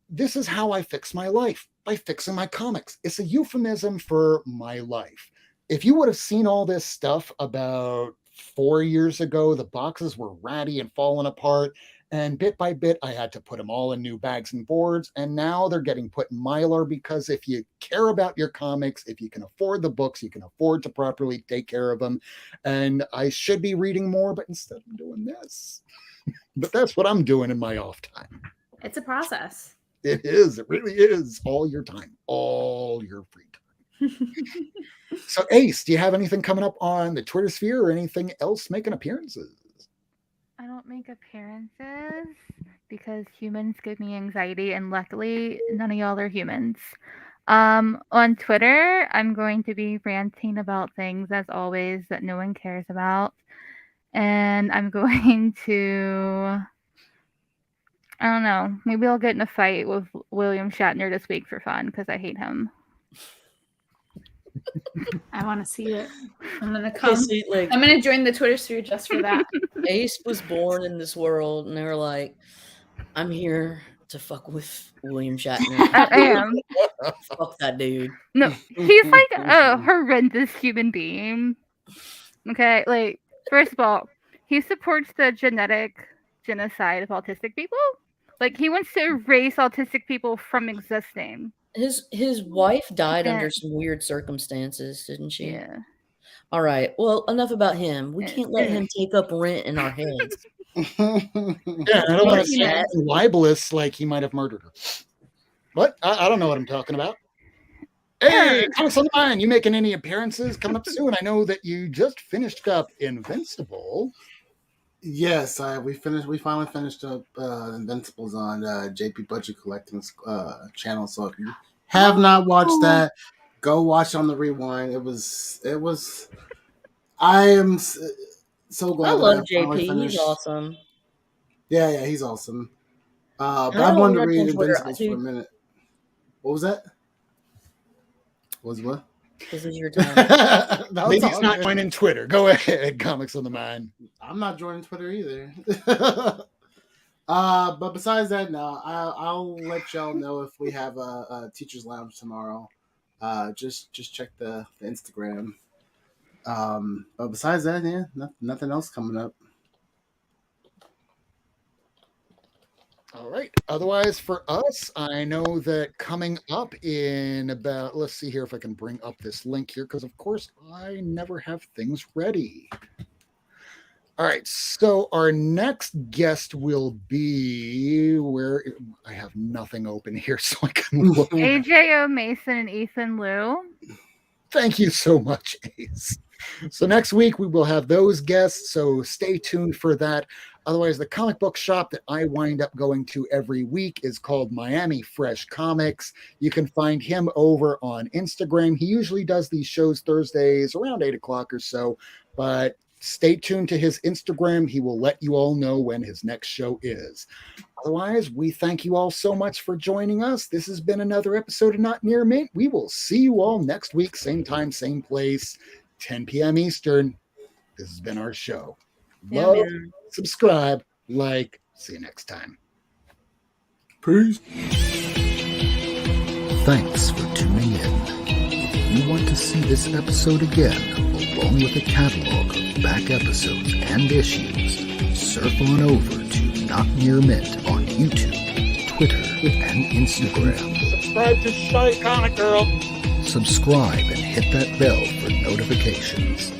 this is how I fix my life, by fixing my comics. It's a euphemism for my life. If you would have seen all this stuff about 4 years ago, the boxes were ratty and falling apart. And bit by bit, I had to put them all in new bags and boards. And now they're getting put in Mylar because if you care about your comics, if you can afford the books, you can afford to properly take care of them. And I should be reading more, but instead I'm doing this. But that's what I'm doing in my off time. It's a process. It is. It really is. All your time. All your free time. So, Ace, do you have anything coming up on the Twitter sphere or anything else making appearances? I don't make appearances because humans give me anxiety, and luckily none of y'all are humans. On Twitter, I'm going to be ranting about things, as always, that no one cares about. And I'm going to, I don't know, maybe I'll get in a fight with William Shatner this week for fun because I hate him. I want to see it. I'm gonna come. See, like, I'm gonna join the Twitter sphere just for that. Ace was born in this world, and they were like, "I'm here to fuck with William Shatner." I am. Fuck that dude. No, he's like a horrendous human being. Okay, like first of all, he supports the genetic genocide of autistic people. Like he wants to erase autistic people from existing. His wife died under some weird circumstances, didn't she? Yeah. All right. Well, enough about him. We can't let him take up rent in our heads. Yeah, I don't want to say libelous like he might have murdered her. What? I don't know what I'm talking about. Hey, Comics on the Mind, you making any appearances coming up soon? I know that you just finished up Invincible. Yes, we finally finished up Invincibles on JP Budget Collecting's channel. So if you have not watched that, go watch on the rewind. It was. I am so glad. I love that JP. He's awesome. Yeah, he's awesome. But I wanted to read Invincibles for a minute. What was that? What? This is your time. Maybe he's not joining Twitter. Go ahead, Comics on the Mind. I'm not joining Twitter either. But besides that, no, I'll let y'all know if we have a teacher's lounge tomorrow. Just check the Instagram. But besides that, yeah, nothing else coming up. All right. Otherwise, for us, I know that coming up in about, let's see here if I can bring up this link here, because of course I never have things ready. All right. So our next guest will be where I have nothing open here, so I can look. AJ Mason and Ethan Liu. Thank you so much, Ace. So next week we will have those guests, so stay tuned for that. Otherwise, the comic book shop that I wind up going to every week is called Miami Fresh Comics. You can find him over on Instagram. He usually does these shows Thursdays around 8 o'clock or so, but stay tuned to his Instagram. He will let you all know when his next show is. Otherwise, we thank you all so much for joining us. This has been another episode of Not Near Mint. We will see you all next week, same time, same place, 10 p.m. Eastern. This has been our show. Love, subscribe, like. See you next time. Peace. Thanks for tuning in. If you want to see this episode again, along with a catalog of back episodes and issues, surf on over to Not Near Mint on YouTube, Twitter, and Instagram. Subscribe to Shy Comic Girl. Subscribe and hit that bell for notifications.